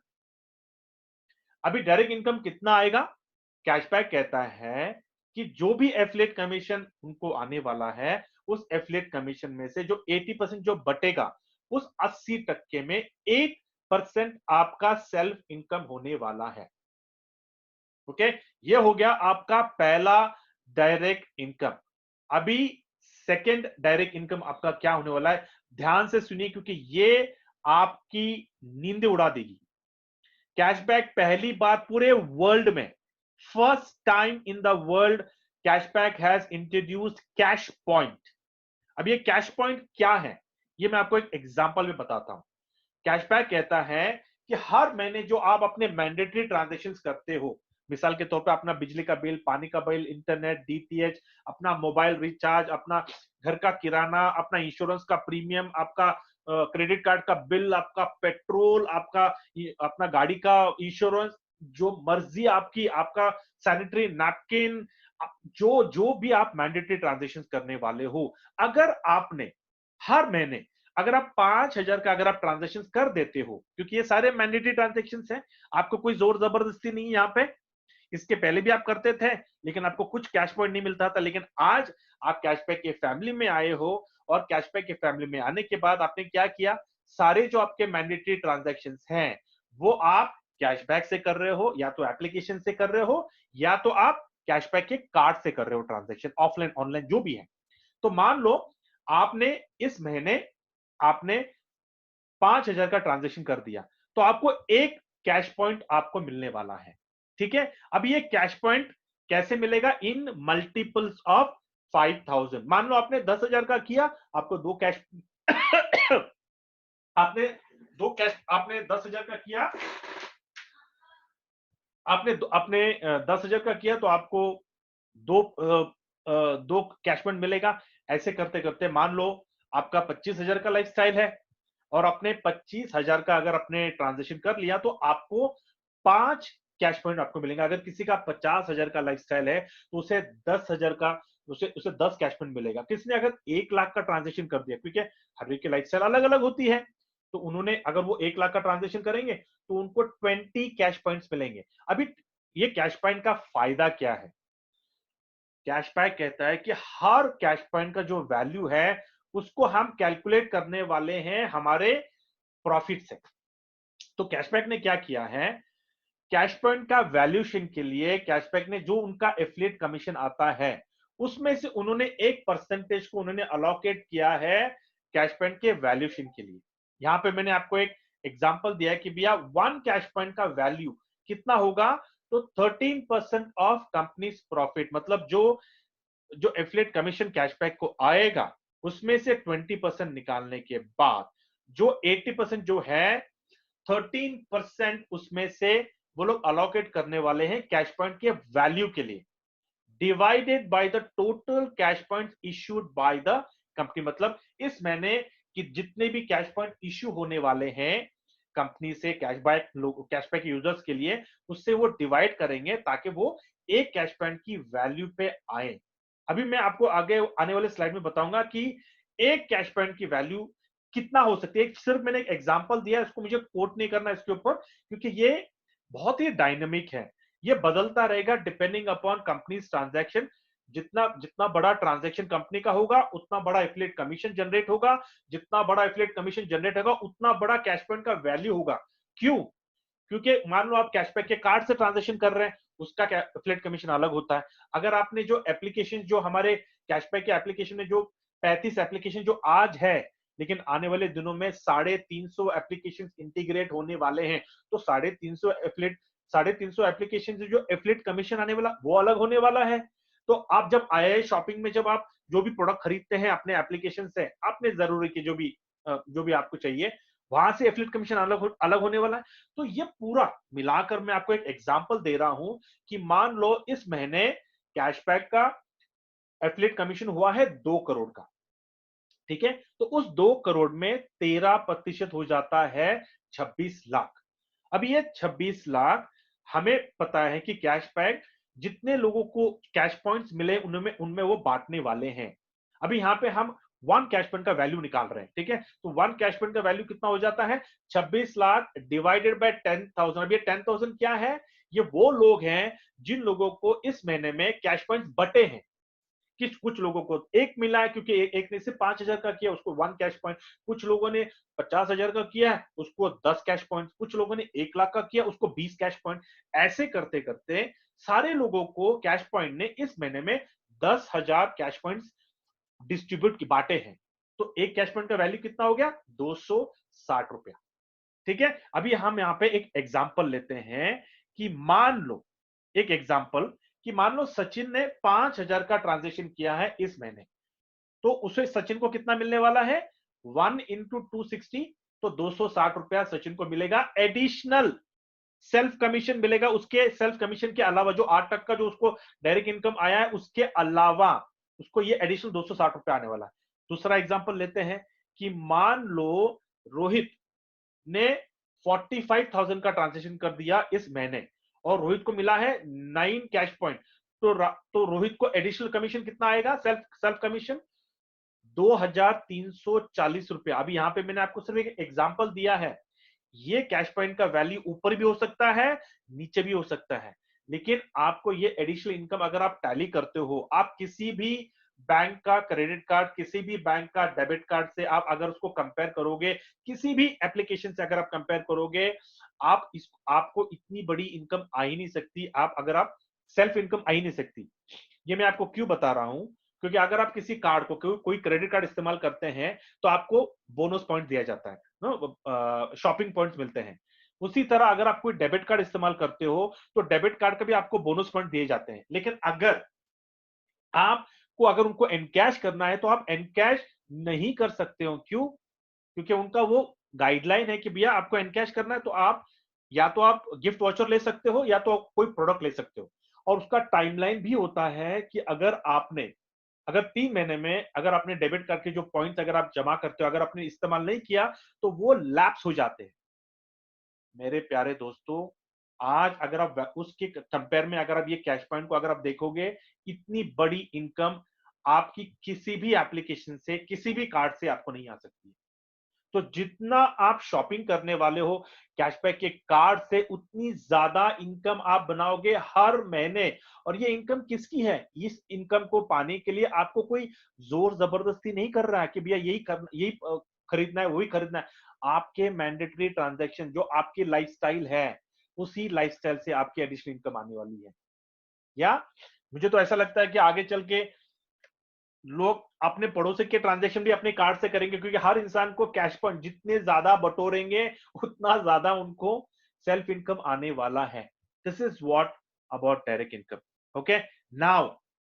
अभी डायरेक्ट इनकम कितना आएगा? कैशबैक कहता है कि जो भी एफिलिएट कमीशन उनको आने वाला है, उस एफिलिएट कमीशन में से जो 80% जो बटेगा, उस 80% में 8% आपका सेल्फ इनकम होने वाला है। ओके, ये हो गया आपका पहला डायरेक्ट इनकम। अभी सेकंड डायरेक्ट इनकम आपका क्या होने वाला है, ध्यान से सुनिए क्योंकि ये आपकी नींद उड़ा देगी। कैशबैक पहली बार पूरे वर्ल्ड में, first time in the world, cashback has introduced cash point. अब ये कैश पॉइंट क्या है, ये मैं आपको एक एग्जांपल में बताता हूं। कैशबैक कहता है कि हर महीने जो आप अपने मैंडेटरी ट्रांजैक्शंस करते हो, मिसाल के तौर पे अपना बिजली का बिल, पानी का बिल, इंटरनेट, डीटीएच, अपना मोबाइल रिचार्ज, अपना घर का किराना, अपना इंश्योरेंस का प्रीमियम, आपका क्रेडिट कार्ड का बिल, आपका पेट्रोल, आपका अपना गाड़ी का इंश्योरेंस, जो मर्जी आपकी, आपका सैनिटरी नैपकिन, जो जो भी आप मैंडेटरी ट्रांजैक्शन करने वाले हो, अगर आपने हर महीने अगर आप 5,000 का अगर आप ट्रांजेक्शन कर देते हो, क्योंकि ये सारे मैंडेटरी ट्रांजेक्शन हैं, आपको कोई जोर जबरदस्ती नहीं है यहाँ पे। इसके पहले भी आप करते थे लेकिन आपको कुछ कैश पॉइंट नहीं मिलता था, लेकिन आज आप कैशबैक के फैमिली में आए हो, और कैशबैक के फैमिली में आने के बाद आपने क्या किया, सारे जो आपके मैंडेटरी ट्रांजेक्शन हैं वो आप कैशबैक से कर रहे हो, या तो एप्लीकेशन से कर रहे हो, या तो आप कैशबैक के कार्ड से कर रहे हो ट्रांजेक्शन, ऑफलाइन ऑनलाइन जो भी है। तो मान लो आपने इस महीने आपने 5,000 का ट्रांजेक्शन कर दिया, तो आपको एक कैश पॉइंट आपको मिलने वाला है। ठीक है, अब ये कैश पॉइंट कैसे मिलेगा, इन मल्टीपल्स ऑफ 5,000। मान लो आपने 10,000 का किया, आपको 2 कैश आपने आपने 10,000 का किया, आपने 10,000 का किया तो आपको दो कैशमेंट मिलेगा। ऐसे करते करते मान लो आपका 25,000 का लाइफस्टाइल है और अपने 25,000 का अगर आपने ट्रांजेक्शन कर लिया तो आपको 5 कैश पॉइंट आपको मिलेंगे। अगर किसी का 50,000 का लाइफस्टाइल है तो उसे 10,000 का उसे उसे 10 कैश पॉइंट मिलेगा। किसने अगर 1 लाख का ट्रांजेक्शन कर दिया, क्योंकि हर एक की लाइफस्टाइल अलग अलग होती है, तो उन्होंने अगर वो 1 लाख का ट्रांजेक्शन करेंगे तो उनको 20 कैश पॉइंट्स मिलेंगे। अभी ये कैश पॉइंट का फायदा क्या है? कैशबैक कहता है कि हर कैश पॉइंट का जो वैल्यू है उसको हम कैलकुलेट करने वाले हैं हमारे प्रॉफिट से। तो कैशबैक ने क्या किया है, कैश पॉइंट का वैल्यूएशन के लिए कैशबैक ने जो उनका एफिलिएट कमीशन आता है उसमें से उन्होंने एक परसेंटेज को उन्होंने अलोकेट किया है कैश पॉइंट के वैल्यूएशन के लिए। यहां पे मैंने आपको एक एग्जांपल दिया है कि भैया 1 कैश पॉइंट का वैल्यू कितना होगा, तो 13% ऑफ कंपनीज प्रॉफिट, मतलब जो जो एफिलिएट कमीशन कैशबैक को आएगा उसमें से 20% निकालने के बाद जो 80% जो है 13% उसमें से वो लोग अलोकेट करने वाले हैं कैश पॉइंट के वैल्यू के लिए, divided by the total cash point issued by the company. मतलब इस महीने कि जितने भी कैश पॉइंट इश्यू होने वाले हैं कंपनी से कैशबैक यूजर्स के लिए, उससे वो डिवाइड करेंगे ताकि वो एक कैश पॉइंट की वैल्यू पे आए। अभी मैं आपको आगे आने वाले स्लाइड में बताऊंगा कि एक कैश पॉइंट की वैल्यू कितना हो सकती है। सिर्फ मैंने एक एग्जांपल दिया है, इसको मुझे कोट नहीं करना इसके ऊपर, क्योंकि ये बहुत ही डायनेमिक है, ये बदलता रहेगा डिपेंडिंग अपॉन कंपनीज ट्रांजैक्शन। जितना जितना बड़ा ट्रांजैक्शन कंपनी का होगा उतना बड़ा एफिलिएट कमीशन जनरेट होगा, जितना बड़ा एफिलिएट कमीशन जनरेट होगा उतना बड़ा कैश पॉइंट का वैल्यू होगा। क्यों? क्योंकि मान लो आप कैशबैक के कार्ड से ट्रांजेक्शन कर रहे हैं, उसका एफिलिएट कमीशन अलग होता है। अगर आपने जो एप्लीकेशन जो हमारे कैशबैक के एप्लीकेशन में जो 35 एप्लीकेशन जो आज है, लेकिन आने वाले दिनों में 350 एप्लीकेशन इंटीग्रेट होने वाले हैं, तो 350 एप्लीकेशन से जो एफिलिएट कमीशन आने वाला वो अलग होने वाला है। तो आप जब आए शॉपिंग में, जब आप जो भी प्रोडक्ट खरीदते हैं अपने एप्लीकेशन से, अपने जरूरी के जो भी आपको चाहिए, वहां से एफिलिएट कमीशन अलग होने वाला है। तो ये पूरा मिलाकर मैं आपको एक एग्जांपल दे रहा हूं कि मान लो इस महीने कैशबैक का एफिलिएट कमीशन हुआ है 2 करोड़ का, ठीक है, तो उस 2 करोड़ में 13% हो जाता है 26 लाख। अब ये 26 लाख हमें पता है कि कैशबैक जितने लोगों को कैश पॉइंट्स मिले उनमें उनमें वो बांटने वाले हैं। अभी यहां पे हम 1 कैश पॉइंट का वैल्यू निकाल रहे हैं, ठीक है, तो 1 कैश पॉइंट का वैल्यू कितना हो जाता है 26 लाख डिवाइडेड बाय 10,000। अब ये 10,000 क्या है, ये वो लोग हैं जिन लोगों को इस महीने में कैश पॉइंट्स बटे हैं। कुछ लोगों को एक मिला है क्योंकि एक ने सिर्फ 5,000 का किया, उसको 1 कैश पॉइंट। कुछ लोगों ने 50,000 का किया है, उसको 10 कैश पॉइंट। कुछ लोगों ने 1 लाख का किया, उसको 20 कैश पॉइंट। ऐसे करते करते सारे लोगों को कैश पॉइंट ने इस महीने में 10,000 कैश पॉइंट डिस्ट्रीब्यूट की बांटे हैं। तो एक कैश पॉइंट का वैल्यू कितना हो गया 260 रुपया। ठीक है, अभी हम यहाँ पे एक एग्जाम्पल लेते हैं कि मान लो एक एग्जाम्पल कि मान लो सचिन ने 5,000 का ट्रांजेक्शन किया है इस महीने, तो उसे सचिन को कितना मिलने वाला है 1 into 260, तो 260 रुपया सचिन को मिलेगा। एडिशनल सेल्फ कमीशन मिलेगा, उसके सेल्फ कमीशन के अलावा जो 8% जो उसको डायरेक्ट इनकम आया है उसके अलावा उसको ये एडिशनल 260 रुपया आने वाला है। दूसरा एग्जाम्पल लेते हैं कि मान लो रोहित ने 45,000 का ट्रांजेक्शन कर दिया इस महीने और रोहित को मिला है 9 कैश पॉइंट, तो रोहित को एडिशनल कमीशन कितना आएगा, सेल्फ सेल्फ कमीशन 2,340 रुपया। अभी यहां पे मैंने आपको सिर्फ एक एग्जांपल दिया है, ये कैश पॉइंट का वैल्यू ऊपर भी हो सकता है नीचे भी हो सकता है, लेकिन आपको ये एडिशनल इनकम अगर आप टैली करते हो, आप किसी भी बैंक का क्रेडिट कार्ड, किसी भी बैंक का डेबिट कार्ड से आप अगर उसको कंपेयर करोगे, किसी भी एप्लीकेशन से अगर आप कंपेयर करोगे, आपको इतनी बड़ी इनकम आ ही नहीं सकती, आप अगर आप सेल्फ इनकम आ ही नहीं सकती। ये मैं आपको क्यों बता रहा हूं, क्योंकि अगर आप किसी कार्ड को कोई क्रेडिट कार्ड इस्तेमाल करते हैं तो आपको बोनस पॉइंट दिया जाता है, शॉपिंग पॉइंट्स मिलते हैं। उसी तरह अगर आप कोई डेबिट कार्ड इस्तेमाल करते हो तो डेबिट कार्ड का भी आपको बोनस पॉइंट दिए जाते हैं। लेकिन अगर आपको अगर उनको एनकैश करना है तो आप एनकैश नहीं कर सकते हो। क्यों? क्योंकि उनका वो गाइडलाइन है कि भैया आपको एनकैश करना है तो आप या तो आप गिफ्ट वाउचर ले सकते हो या तो कोई प्रोडक्ट ले सकते हो। और उसका टाइमलाइन भी होता है कि अगर 3 महीने में अगर आपने डेबिट कार्ड के जो पॉइंट्स अगर आप जमा करते हो, अगर आपने इस्तेमाल नहीं किया, तो वो लैप्स हो जाते हैं। मेरे प्यारे दोस्तों, आज अगर आप उसके कंपेयर में अगर आप ये कैश पॉइंट को अगर आप देखोगे, इतनी बड़ी इनकम आपकी किसी भी एप्लीकेशन से, किसी भी कार्ड से आपको नहीं आ सकती है। तो जितना आप शॉपिंग करने वाले हो कैशबैक के कार्ड से, उतनी ज्यादा इनकम आप बनाओगे हर महीने। और ये इनकम किसकी है? इस इनकम को पाने के लिए आपको कोई जोर जबरदस्ती नहीं कर रहा है कि भैया यही खरीदना है, वही खरीदना है। आपके मैंडेटरी ट्रांजैक्शन जो आपकी लाइफस्टाइल है, उसी लाइफस्टाइल से आपकी एडिशनल इनकम आने वाली है। या मुझे तो ऐसा लगता है कि आगे चल के लोग अपने पड़ोसी के ट्रांजैक्शन भी अपने कार्ड से करेंगे, क्योंकि हर इंसान को कैश पॉइंट जितने ज्यादा बटोरेंगे, उतना ज्यादा उनको सेल्फ इनकम आने वाला है। This is what about direct income. Okay, now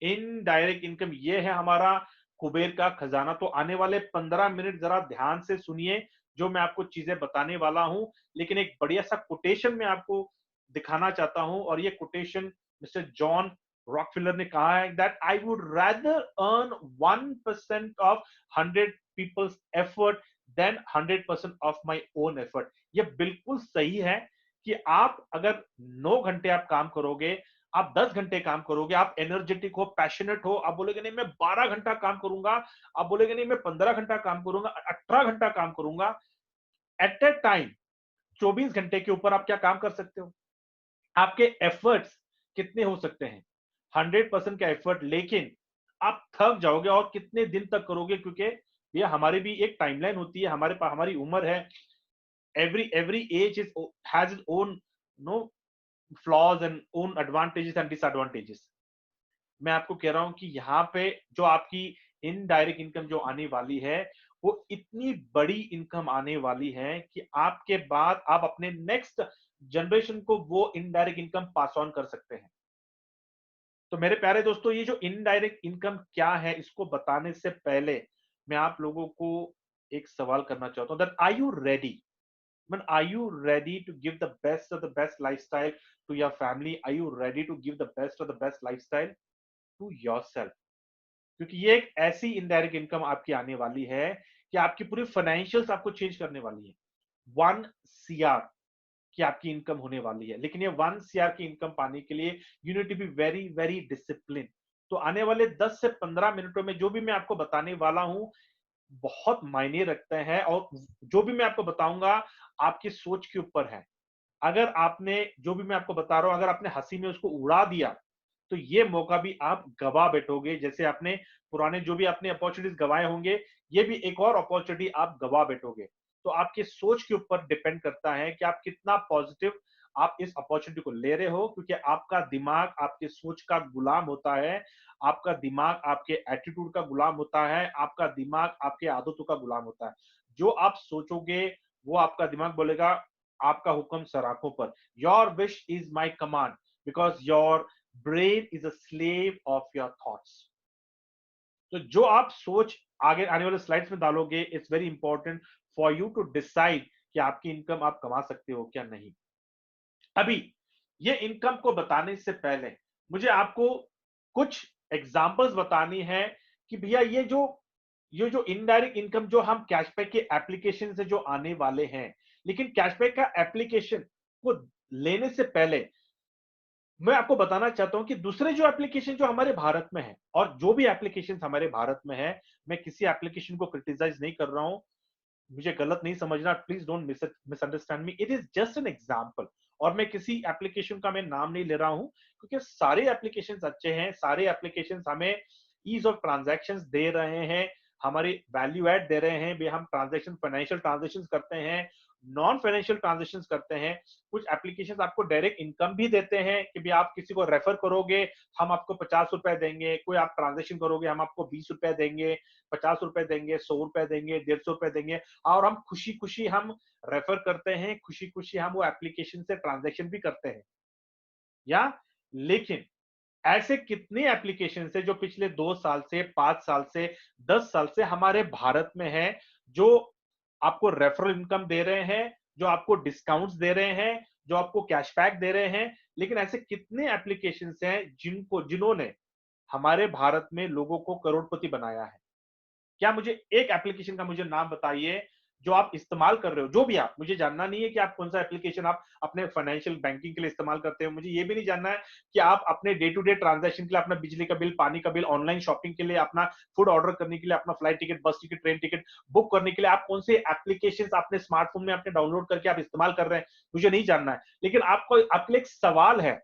in direct income ये है हमारा कुबेर का खजाना। तो आने वाले 15 मिनट जरा ध्यान से सुनिए जो मैं आपको चीजें बताने वाला हूं। लेकिन एक बढ़िया सा कोटेशन मैं आपको दिखाना चाहता हूं, और ये कोटेशन मिस्टर जॉन रॉकफिलर ने कहा है that I would rather earn 1% of 100 people's effort than 100% of my own effort. ये बिल्कुल सही है कि आप अगर 9 घंटे आप काम करोगे, आप 10 घंटे काम करोगे, आप एनर्जेटिक हो, पैशनेट हो, आप बोलेगे नहीं मैं 12 घंटा काम करूंगा, आप बोलेगे नहीं मैं 15 घंटा काम करूंगा, 18 घंटा काम करूंगा। एट ए टाइम 24 घंटे के ऊपर आप क्या काम कर सकते हो? आपके एफर्ट्स कितने हो सकते हैं? 100% का एफर्ट, लेकिन आप थक जाओगे। और कितने दिन तक करोगे? क्योंकि ये हमारी भी एक टाइमलाइन होती है, हमारे पास हमारी उम्र है। Every age is has its own no flaws and own advantages and disadvantages. मैं आपको कह रहा हूं कि यहाँ पे जो आपकी इनडायरेक्ट इनकम जो आने वाली है, वो इतनी बड़ी इनकम आने वाली है कि आपके बाद आप अपने नेक्स्ट जनरेशन को वो इनडायरेक्ट इनकम पास ऑन कर सकते हैं। तो मेरे प्यारे दोस्तों, ये जो इनडायरेक्ट इनकम क्या है, इसको बताने से पहले मैं आप लोगों को एक सवाल करना चाहता हूं that are you ready? Man, are you ready to give the best of the best lifestyle to your family? Are you ready to give the best of the best lifestyle to yourself? क्योंकि ये एक ऐसी indirect income आपकी आने वाली है कि आपकी पूरी फाइनेंशियल्स आपको चेंज करने वाली है। 1 CR की आपकी इनकम होने वाली है, लेकिन ये 1 CR की इनकम पाने के लिए you need to be very very discipline. तो आने वाले 10 से 15 मिनटों में जो भी मैं आपको बताने वाला हूं, बहुत मायने रखते हैं। और जो भी मैं आपको बताऊंगा, आपकी सोच के ऊपर है। अगर आपने जो भी मैं आपको बता रहा हूं, अगर आपने हंसी में उसको उड़ा दिया, तो ये मौका भी आप गवा बैठोगे। जैसे आपने पुराने जो भी आपने अपॉर्चुनिटीज गवाए होंगे, ये भी एक और अपॉर्चुनिटी आप गवा बैठोगे। तो आपकी सोच के ऊपर डिपेंड करता है कि आप कितना पॉजिटिव आप इस अपॉर्चुनिटी को ले रहे हो। क्योंकि आपका दिमाग आपके सोच का गुलाम होता है, आपका दिमाग आपके एटीट्यूड का गुलाम होता है, आपका दिमाग आपके आदतों का गुलाम होता है। जो आप सोचोगे, वो आपका दिमाग बोलेगा आपका हुक्म सराखों पर। Your wish is my command, because your brain is a slave of your thoughts. तो जो आप सोच आगे आने वाले स्लाइड्स में डालोगे, it's very important for you to decide कि आपकी इनकम आप कमा सकते हो क्या नहीं। अभी ये इनकम को बताने से पहले मुझे आपको कुछ एग्जांपल्स बतानी है कि भैया ये जो इनडायरेक्ट इनकम जो हम कैशबैक के एप्लीकेशन से जो आने वाले हैं, लेकिन कैशबैक का एप्लीकेशन को लेने से पहले मैं आपको बताना चाहता हूं कि दूसरे जो एप्लीकेशन जो हमारे भारत में है, और जो भी एप्लीकेशन हमारे भारत में है, मैं किसी एप्लीकेशन को क्रिटिसाइज नहीं कर रहा हूं, मुझे गलत नहीं समझना, please don't misunderstand me, it is just an example. और मैं किसी एप्लीकेशन का मैं नाम नहीं ले रहा हूं, क्योंकि सारे एप्लीकेशंस अच्छे हैं, सारे एप्लीकेशंस हमें ईज ऑफ ट्रांजैक्शंस दे रहे हैं, हमारी वैल्यू ऐड दे रहे हैं भी। हम ट्रांजैक्शन फाइनेंशियल ट्रांजैक्शंस करते हैं, नॉन फाइनेंशियल ट्रांजैक्शंस करते हैं। कुछ एप्लीकेशंस आपको डायरेक्ट इनकम भी देते हैं कि भी आप किसी को रेफर करोगे, हम आपको 50 रुपए देंगे। कोई आप ट्रांजैक्शन करोगे, हम आपको 20 रुपए देंगे, 50 रुपए देंगे, 100 रुपए देंगे, 150 रुपए देंगे। और हम खुशी खुशी हम रेफर करते हैं, खुशी खुशी हम वो एप्लीकेशन से ट्रांजैक्शन भी करते हैं। या लेकिन ऐसे कितने एप्लीकेशन है जो पिछले 2 साल से, 5 साल से, 10 साल से हमारे भारत में है, जो आपको रेफरल इनकम दे रहे हैं, जो आपको डिस्काउंट्स दे रहे हैं, जो आपको कैशबैक दे रहे हैं। लेकिन ऐसे कितने एप्लीकेशन हैं जिन्होंने हमारे भारत में लोगों को करोड़पति बनाया है? क्या मुझे एक एप्लीकेशन का मुझे नाम बताइए जो आप इस्तेमाल कर रहे हो, जो भी आप, मुझे जानना नहीं है कि आप कौन सा एप्लीकेशन आप अपने फाइनेंशियल बैंकिंग के लिए इस्तेमाल करते हो, मुझे ये भी नहीं जानना है कि आप अपने डे टू डे ट्रांजैक्शन के लिए, अपना बिजली का बिल, पानी का बिल, ऑनलाइन शॉपिंग के लिए, अपना फूड ऑर्डर करने के लिए, अपना फ्लाइट टिकट, बस टिकट, ट्रेन टिकट बुक करने के लिए आप कौन से एप्लीकेशन अपने स्मार्टफोन में अपने डाउनलोड करके आप इस्तेमाल कर रहे हैं, मुझे नहीं जानना है। लेकिन आपको आपके लिए एक सवाल है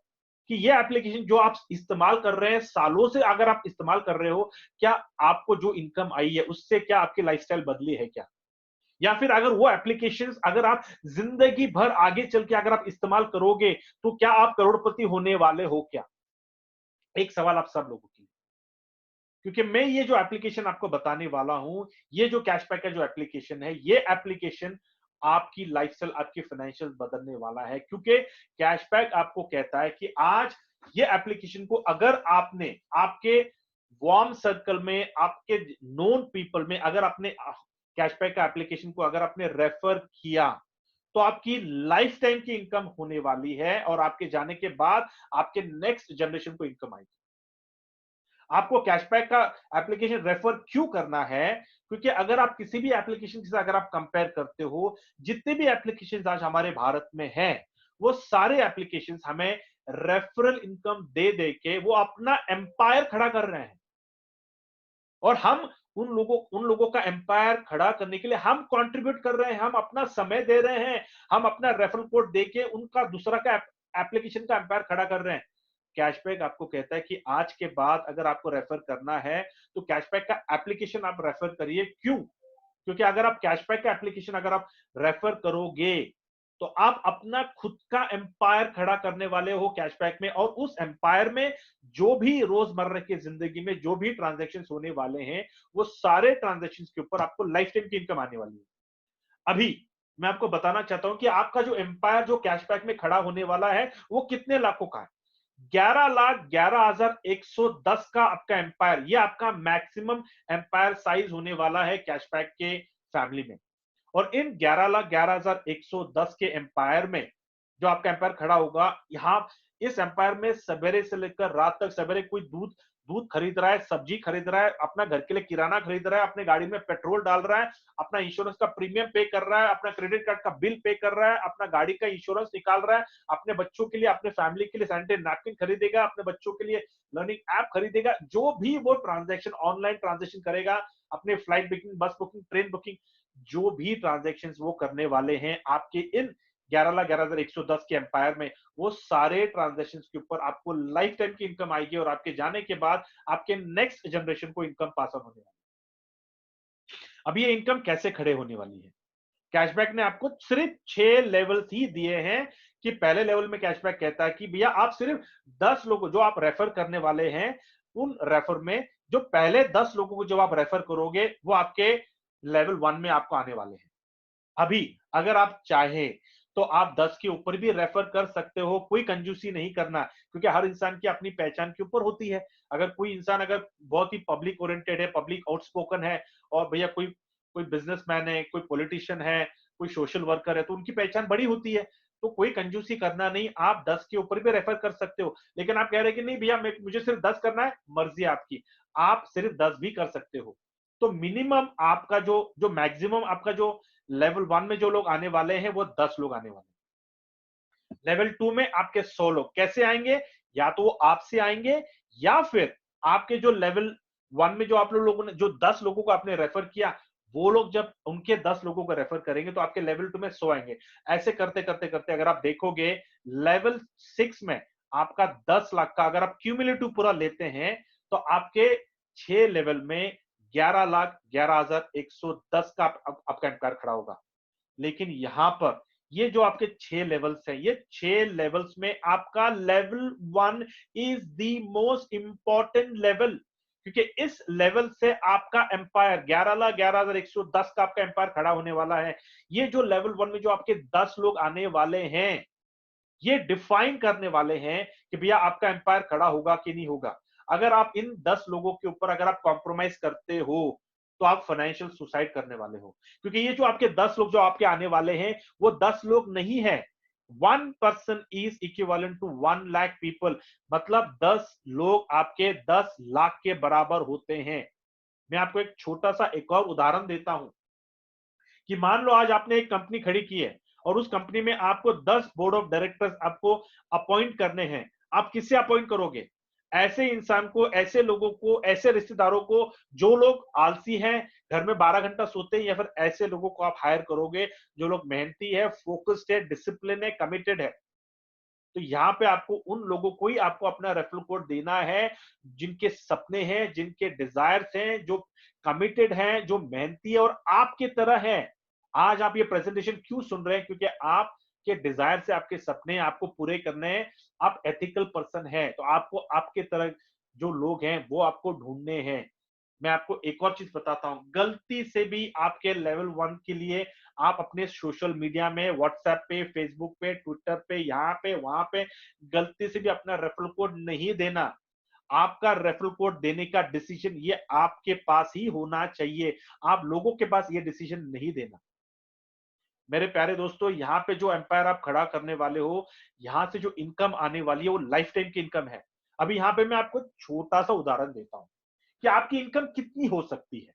कि ये एप्लीकेशन जो आप इस्तेमाल कर रहे हैं, सालों से अगर आप इस्तेमाल कर रहे हो, क्या आपको जो इनकम आई है उससे क्या आपकी लाइफस्टाइल बदली है क्या? या फिर अगर वो एप्लीकेशंस अगर आप जिंदगी भर आगे चल के अगर आप इस्तेमाल करोगे, तो क्या आप करोड़पति होने वाले हो क्या? एक सवाल आप सब लोगों के लिए। क्योंकि मैं ये जो एप्लीकेशन आपको बताने वाला हूं, ये जो कैशबैक का जो एप्लीकेशन है, ये एप्लीकेशन आपकी लाइफस्टाइल, आपकी फाइनेंशियल बदलने वाला है। क्योंकि कैशबैक आपको कहता है कि आज ये एप्लीकेशन को अगर आपने आपके वार्म सर्कल में, आपके नोन पीपल में अगर आपने कैशबैक का एप्लीकेशन को अगर आपने रेफर किया, तो आपकी लाइफ टाइम की इनकम होने वाली है और आपके जाने के बाद आपके नेक्स्ट जनरेशन को इनकम आएगी। आपको कैशबैक का एप्लीकेशन रेफर क्यों करना है? क्योंकि अगर आप किसी भी एप्लीकेशन से अगर आप कंपेयर करते हो, जितने भी एप्लीकेशन आज हमारे भारत में हैं, वो सारे एप्लीकेशन हमें रेफरल इनकम दे दे के वो अपना एम्पायर खड़ा कर रहे हैं। और हम उन लोगों का एम्पायर खड़ा करने के लिए हम कंट्रीब्यूट कर रहे हैं, हम अपना समय दे रहे हैं, हम अपना रेफरल कोड देके उनका दूसरा का एप्लीकेशन का एम्पायर खड़ा कर रहे हैं। कैशबैक आपको कहता है कि आज के बाद अगर आपको रेफर करना है, तो कैशबैक का एप्लीकेशन आप रेफर करिए। क्यों? क्योंकि अगर आप कैशबैक का एप्लीकेशन अगर आप रेफर करोगे, तो आप अपना खुद का एम्पायर खड़ा करने वाले हो कैशबैक में, और उस एम्पायर में जो भी रोजमर्रा की जिंदगी में जो भी ट्रांजैक्शंस होने वाले हैं, वो सारे ट्रांजैक्शंस के ऊपर आपको लाइफ टाइम की इनकम आने वाली है। अभी मैं आपको बताना चाहता हूं कि आपका जो एम्पायर जो कैशबैक में खड़ा होने वाला है, वो कितने लाखों का है? 11,11,110 का आपका एम्पायर, ये आपका मैक्सिमम एम्पायर साइज होने वाला है कैशबैक के फैमिली में। और इन 11,11,110 के एम्पायर में जो आपका एम्पायर खड़ा होगा, यहां इस एम्पायर में सवेरे से लेकर रात तक, सवेरे कोई दूध दूध खरीद रहा है, सब्जी खरीद रहा है, अपना घर के लिए किराना खरीद रहा है, अपने गाड़ी में पेट्रोल डाल रहा है, अपना इंश्योरेंस का प्रीमियम पे कर रहा है, अपना क्रेडिट कार्ड का बिल पे कर रहा है, अपना गाड़ी का इंश्योरेंस निकाल रहा है, अपने बच्चों के लिए, अपने फैमिली के लिए सैनिटरी नैपकिन खरीदेगा, अपने बच्चों के लिए लर्निंग ऐप खरीदेगा, जो भी वो ट्रांजेक्शन ऑनलाइन ट्रांजेक्शन करेगा, अपने फ्लाइट बुकिंग, बस बुकिंग, ट्रेन बुकिंग, जो भी ट्रांजेक्शन वो करने वाले हैं आपके इन 11,11,110 के एम्पायर में, वो सारे ट्रांजेक्शन के ऊपर आपको लाइफ टाइम की इनकम आएगी और आपके जाने के बाद आपके नेक्स्ट जनरेशन को इनकम पास ऑन होने वाली है। अब ये इनकम कैसे खड़े होने वाली है? कैशबैक ने आपको सिर्फ 6 लेवल्स ही दिए हैं कि पहले लेवल में कैशबैक कहता है कि भैया आप सिर्फ 10 लोगों जो आप रेफर करने वाले हैं, उन रेफर में जो पहले 10 लोगों को जब आप रेफर करोगे, वो आपके लेवल 1 में आपको आने वाले हैं। अभी अगर आप चाहें तो आप 10 के ऊपर भी रेफर कर सकते हो, कोई कंजूसी नहीं करना, क्योंकि हर इंसान की अपनी पहचान के ऊपर होती है। अगर कोई इंसान अगर बहुत ही पब्लिक ओरिएंटेड है, पब्लिक आउटस्पोकन है, और भैया कोई कोई बिजनेसमैन है, कोई पॉलिटिशियन है, कोई सोशल वर्कर है, तो उनकी पहचान बड़ी होती है। तो कोई कंजूसी करना नहीं, आप 10 के ऊपर भी रेफर कर सकते हो। लेकिन आप कह रहे हैं कि नहीं भैया मुझे सिर्फ 10 करना है, मर्जी है आपकी, आप सिर्फ 10 भी कर सकते हो। तो मिनिमम आपका जो जो मैक्सिमम आपका जो लेवल 1 में जो लोग आने वाले हैं, वो 10 लोग आने वाले हैं। लेवल 2 में आपके 100 लोग कैसे आएंगे? या तो वो आपसे आएंगे, या फिर आपके जो लेवल 1 में जो आप लोगों ने जो 10 लोगों को आपने रेफर किया, वो लोग जब उनके 10 लोगों को रेफर करेंगे, तो आपके लेवल 2 में 100 आएंगे। ऐसे करते करते करते अगर आप देखोगे, लेवल 6 में आपका 10 लाख का अगर आप क्यूमुलेटिव पूरा लेते हैं, तो आपके 6 लेवल में 11,11,110 का आपका एम्पायर खड़ा होगा। लेकिन यहां पर ये जो आपके 6 लेवल्स हैं, ये 6 लेवल्स में आपका level 1 is the most important level, क्योंकि इस लेवल से आपका एम्पायर 11,11,110 का आपका एम्पायर खड़ा होने वाला है। ये जो लेवल 1 में जो आपके 10 लोग आने वाले हैं, ये डिफाइन करने वाले हैं कि भैया आपका एम्पायर खड़ा होगा कि नहीं होगा। अगर आप इन 10 लोगों के ऊपर अगर आप कॉम्प्रोमाइज करते हो, तो आप फाइनेंशियल सुसाइड करने वाले हो। क्योंकि ये जो आपके 10 लोग जो आपके आने वाले हैं, वो 10 लोग नहीं है। 1 person is equivalent to 1 lakh people. मतलब 10 लोग आपके 10 लाख के बराबर होते हैं। मैं आपको एक छोटा सा एक और उदाहरण देता हूं कि मान लो आज आपने एक कंपनी खड़ी की है और उस कंपनी में आपको 10 बोर्ड ऑफ डायरेक्टर्स आपको अपॉइंट करने हैं। आप किससे अपॉइंट करोगे? ऐसे इंसान को, ऐसे लोगों को, ऐसे रिश्तेदारों को जो लोग आलसी हैं, घर में 12 घंटा सोते हैं, या फिर ऐसे लोगों को आप हायर करोगे जो लोग मेहनती है, फोकस्ड है, डिसिप्लिन है, कमिटेड है। तो यहाँ पे आपको उन लोगों को ही आपको अपना रेफरल कोड देना है, जिनके सपने हैं, जिनके डिजायर्स हैं, जो कमिटेड हैं, जो मेहनती है और आपके तरह है। आज आप ये प्रेजेंटेशन क्यों सुन रहे हैं? क्योंकि आपके डिजायर से, आपके सपने आपको पूरे करने हैं। आप एथिकल पर्सन हैं, तो आपको आपके तरह जो लोग हैं वो आपको ढूंढने हैं। मैं आपको एक और चीज बताता हूं, गलती से भी आपके लेवल 1 के लिए आप अपने सोशल मीडिया में, व्हाट्सएप पे, फेसबुक पे, ट्विटर पे, यहाँ पे, वहां पे गलती से भी अपना रेफरल कोड नहीं देना। आपका रेफरल कोड देने का डिसीजन ये आपके पास ही होना चाहिए। आप लोगों के पास ये डिसीजन नहीं देना। मेरे प्यारे दोस्तों, यहाँ पे जो एम्पायर आप खड़ा करने वाले हो, यहाँ से जो इनकम आने वाली है वो लाइफ टाइम की इनकम है। अभी यहाँ पे मैं आपको छोटा सा उदाहरण देता हूँ कि आपकी इनकम कितनी हो सकती है।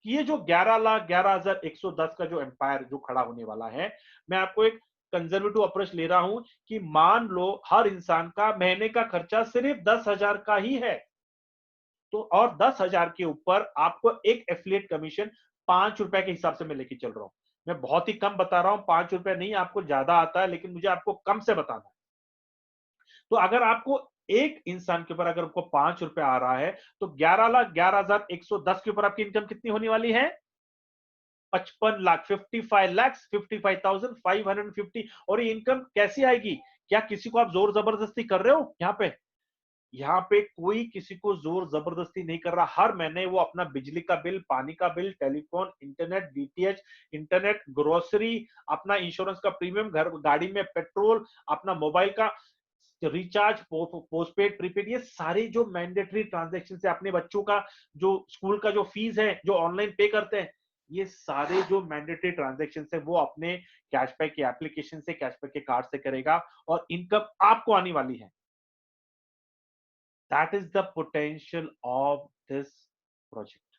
कि ये जो 11,11,110 का जो एम्पायर जो खड़ा होने वाला है, मैं आपको एक कंजर्वेटिव अप्रोच ले रहा हूं कि मान लो हर इंसान का महीने का खर्चा सिर्फ 10,000 का ही है, तो और 10,000 के ऊपर आपको एक एफिलिएट कमीशन 5 रुपए के हिसाब से मैं लेके चल रहा हूं। मैं बहुत ही कम बता रहा हूं, 5 रुपए नहीं, आपको ज्यादा आता है, लेकिन मुझे आपको कम से बताना है। तो अगर आपको एक इंसान के ऊपर अगर आपको 5 रुपए आ रहा है, तो 11,11,110 के ऊपर आपकी इनकम कितनी होने वाली है? 55 लाख, 55 lakhs, 55,550। और ये इनकम कैसी आएगी? क्या किसी को आप जोर जबरदस्ती कर रहे हो? यहाँ पे कोई किसी को जोर जबरदस्ती नहीं कर रहा। हर महीने वो अपना बिजली का बिल, पानी का bill, telephone, internet, DTH, internet, grocery, अपना इंश्योरेंस का प्रीमियम, घर गाड़ी में पेट्रोल, अपना मोबाइल का रिचार्ज, पोस्टपेड, प्रीपेड, ये सारे जो मैंडेटरी ट्रांजेक्शन है, अपने बच्चों का जो स्कूल का जो फीस है, जो ऑनलाइन पे करते हैं, ये सारे जो मैंडेटरी ट्रांजेक्शन है वो अपने कैशबैक के एप्लीकेशन से, कैशबैक के कार्ड से करेगा और इनकम आपको आने वाली है। That is the potential of this project.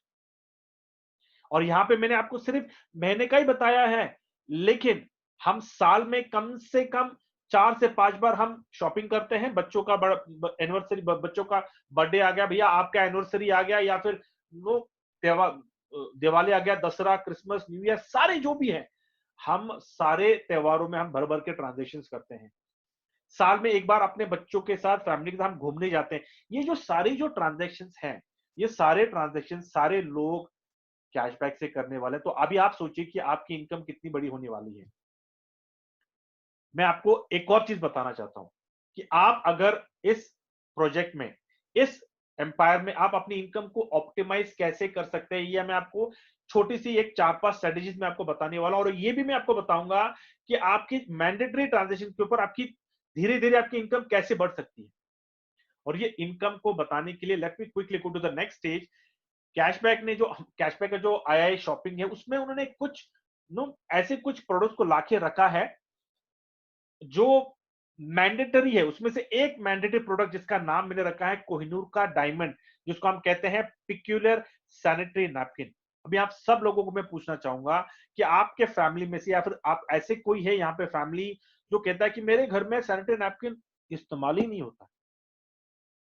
और यहां पे मैंने आपको सिर्फ महीने का ही बताया है, लेकिन हम साल में कम से कम 4 से 5 बार हम शॉपिंग करते हैं। बच्चों का एनिवर्सरी, बच्चों का बर्थडे आ गया, भैया आपका एनिवर्सरी आ गया, या फिर नो त्योहार, दिवाली आ गया, दसरा, क्रिसमस, न्यू ईयर, सारे जो भी है, हम सारे त्योहारों में हम भर भर के ट्रांजेक्शन करते हैं। साल में एक बार अपने बच्चों के साथ, फैमिली के साथ हम घूमने जाते हैं। ये जो सारी जो ट्रांजेक्शन हैं, ये सारे ट्रांजेक्शन सारे लोग कैशबैक से करने वाले हैं। तो अभी आप सोचिए कि आपकी इनकम कितनी बड़ी होने वाली है। मैं आपको एक और चीज बताना चाहता हूं कि आप अगर इस प्रोजेक्ट में, इस एम्पायर में आप अपनी इनकम को ऑप्टिमाइज कैसे कर सकते हैं, ये मैं आपको छोटी सी एक 4-5 स्ट्रेटेजीज में आपको बताने वाला हूं। और ये भी मैं आपको बताऊंगा कि आपकी मैंडेटरी ट्रांजेक्शन के ऊपर आपकी धीरे धीरे आपकी इनकम कैसे बढ़ सकती है। और ये इनकम को बताने के लिए let me quickly go to the next stage. Cashback का जो आया है शॉपिंग है, उसमें उन्होंने कुछ नो ऐसे कुछ प्रोडक्ट्स को लाके रखा है जो मैंडेटरी है। उसमें से एक मैंडेटरी प्रोडक्ट जिसका नाम मैंने रखा है कोहिनूर का डायमंड, जिसको हम कहते हैं पिक्यूलर सैनिटरी नैपकिन। अभी आप सब लोगों को मैं पूछना चाहूंगा कि आपके फैमिली में से, या फिर आप ऐसे कोई है यहाँ पे फैमिली जो कहता है कि मेरे घर में सैनिटरी नैपकिन इस्तेमाल ही नहीं होता?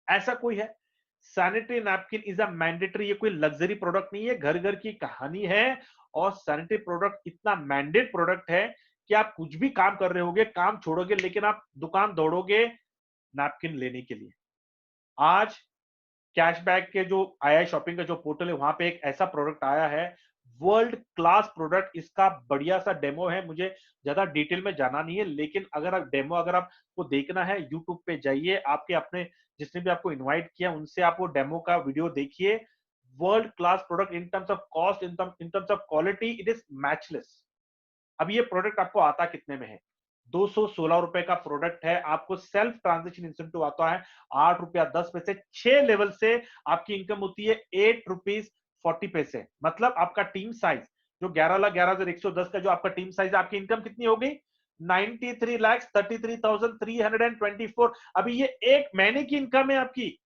ऐसा कोई है? Sanitary napkin is a mandatory. ये कोई लग्जरी प्रोडक्ट नहीं है, घर घर की कहानी है। और सैनिटरी प्रोडक्ट इतना मैंडेट प्रोडक्ट है कि आप कुछ भी काम कर रहे होगे, काम छोड़ोगे, लेकिन आप दुकान दौड़ोगे नैपकिन लेने के लिए। आज कैशबैक के जो आया है, शॉपिंग का जो पोर्टल है, वहां पे एक ऐसा प्रोडक्ट आया है, वर्ल्ड क्लास प्रोडक्ट। इसका बढ़िया सा डेमो है, मुझे ज्यादा डिटेल में जाना नहीं है, लेकिन अगर आप डेमो अगर आपको देखना है, यूट्यूब पे जाइए, आपके अपने जिसने भी आपको इनवाइट किया उनसे आप वो डेमो का वीडियो देखिए। World class product in terms of cost, in terms of quality, it is matchless. अब ये प्रोडक्ट आपको आता कितने में है? 216 रुपए का प्रोडक्ट है, आपको सेल्फ ट्रांजेक्शन इंसेंटिव आता है 8 रुपया 10 पैसे। 6 लेवल से आपकी इनकम होती है 8 रुपीज 40 पैसे। मतलब आपका टीम साइज जो 11,11,110 का जो आपका टीम साइज है, आपकी इनकम कितनी हो गई? 93,33,324। अभी ये एक महीने की इनकम है आपकी,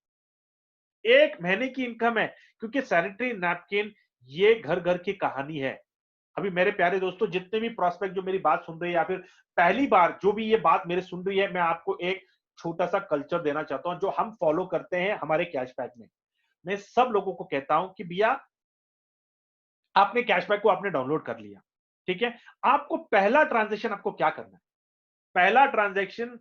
एक महीने की इनकम है। क्योंकि सैनिटरी नैपकिन ये घर घर की कहानी है। अभी मेरे प्यारे दोस्तों, जितने भी प्रोस्पेक्ट जो मेरी बात सुन रही है या फिर पहली बार जो भी ये बात मेरे सुन रही है, मैं आपको एक छोटा सा कल्चर देना चाहता हूं जो हम फॉलो करते हैं हमारे कैशबैक में। मैं सब लोगों को कहता हूं कि भैया, आपने कैशबैक को आपने डाउनलोड कर लिया, ठीक है? आपको पहला ट्रांजेक्शन आपको क्या करना है? पहला ट्रांजेक्शन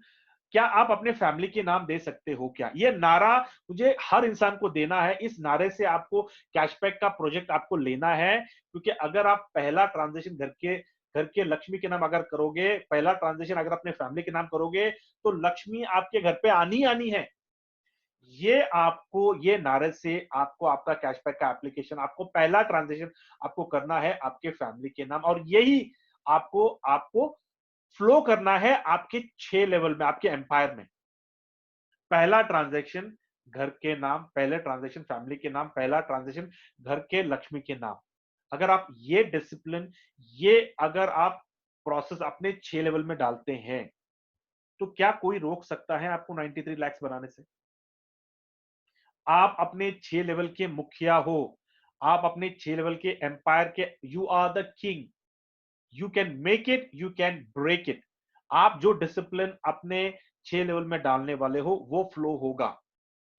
क्या आप अपने फैमिली के नाम दे सकते हो क्या? ये नारा मुझे हर इंसान को देना है। इस नारे से आपको कैशबैक का प्रोजेक्ट आपको लेना है, क्योंकि अगर आप पहला ट्रांजेक्शन घर के लक्ष्मी के नाम अगर करोगे, पहला ट्रांजेक्शन अगर अपने फैमिली के नाम करोगे, तो लक्ष्मी आपके घर पे आनी आनी है। ये नारे से आपको आपका कैशबैक का एप्लीकेशन, आपको पहला ट्रांजेक्शन आपको करना है आपके फैमिली के नाम, और यही आपको आपको फ्लो करना है आपके 6 लेवल में, आपके एम्पायर में। पहला ट्रांजैक्शन घर के नाम, पहले ट्रांजैक्शन फैमिली के नाम, पहला ट्रांजैक्शन घर के लक्ष्मी के नाम। अगर आप ये डिसिप्लिन, ये अगर आप प्रोसेस अपने 6 लेवल में डालते हैं, तो क्या कोई रोक सकता है आपको 93 लाख बनाने से? आप अपने 6 लेवल के मुखिया हो, आप अपने 6 लेवल के एम्पायर के, you are the king. You can make it, you can break it. आप जो डिसिप्लिन अपने 6 लेवल में डालने वाले हो वो फ्लो होगा।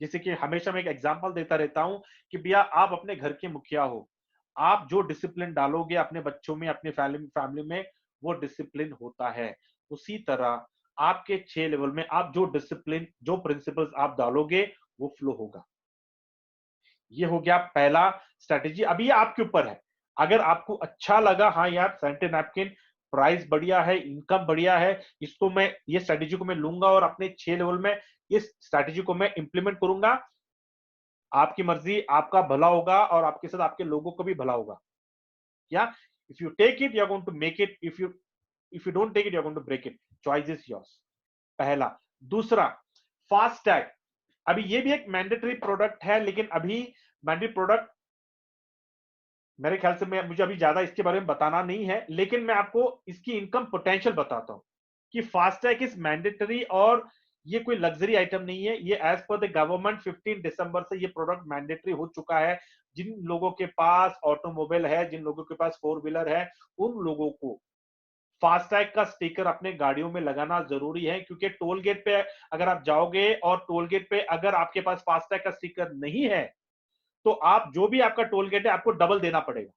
जैसे कि हमेशा मैं एक एग्जांपल देता रहता हूं कि भैया, आप अपने घर के मुखिया हो, आप जो डिसिप्लिन डालोगे अपने बच्चों में, अपने फैमिली में, वो डिसिप्लिन होता है। उसी तरह आपके 6 लेवल में आप जो डिसिप्लिन, जो प्रिंसिपल्स आप डालोगे, वो फ्लो होगा। ये हो गया पहला स्ट्रेटेजी। अभी ये आपके ऊपर है। अगर आपको अच्छा लगा, हाँ यार सैनिटरी नैपकिन प्राइस बढ़िया है, इनकम बढ़िया है, इसको मैं, ये स्ट्रेटेजी को मैं लूंगा और अपने 6 लेवल में इस स्ट्रेटेजी को मैं इंप्लीमेंट करूंगा, आपकी मर्जी, आपका भला होगा और आपके साथ आपके लोगों को भी भला होगा। या if you take it, you are going to make it, if you don't take it, you are going to break it. Choice is yours. पहला। दूसरा, फास्टैग। अभी ये भी एक मैंडेटरी प्रोडक्ट है, लेकिन अभी मैंडेटरी प्रोडक्ट मेरे ख्याल से, मैं, मुझे अभी ज्यादा इसके बारे में बताना नहीं है, लेकिन मैं आपको इसकी इनकम पोटेंशियल बताता हूं कि फास्टैग इज मैंडेटरी, और ये कोई लग्जरी आइटम नहीं है। ये एज पर द गवर्नमेंट 15 दिसंबर से ये प्रोडक्ट मैंडेटरी हो चुका है। जिन लोगों के पास ऑटोमोबाइल है, जिन लोगों के पास 4 व्हीलर है, उन लोगों को फास्टैग का स्टिकर अपने गाड़ियों में लगाना जरूरी है। क्योंकि टोल गेट पे अगर आप जाओगे और टोल गेट पे अगर आपके पास फास्टैग का स्टिकर नहीं है, तो आप जो भी आपका टोल गेट है, आपको डबल देना पड़ेगा।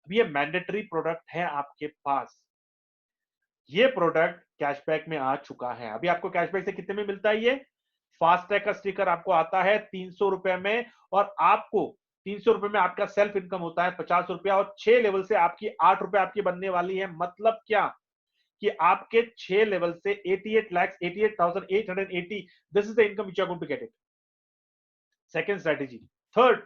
अब ये मैंडेटरी प्रोडक्ट है आपके पास। ये प्रोडक्ट कैशबैक में आ चुका है। अभी आपको कैशबैक से कितने में मिलता है? ये फास्टैग का स्टिकर आपको आता है 300 रुपए में, और आपको 300 रुपए में आपका सेल्फ इनकम होता है 50 रुपया, और 6 लेवल से आपकी 8 रुपए आपकी बनने वाली है। मतलब क्या कि आपके 6 लेवल से 88 lakh 88,880, this is the income which are going to get it. Second strategy. Third,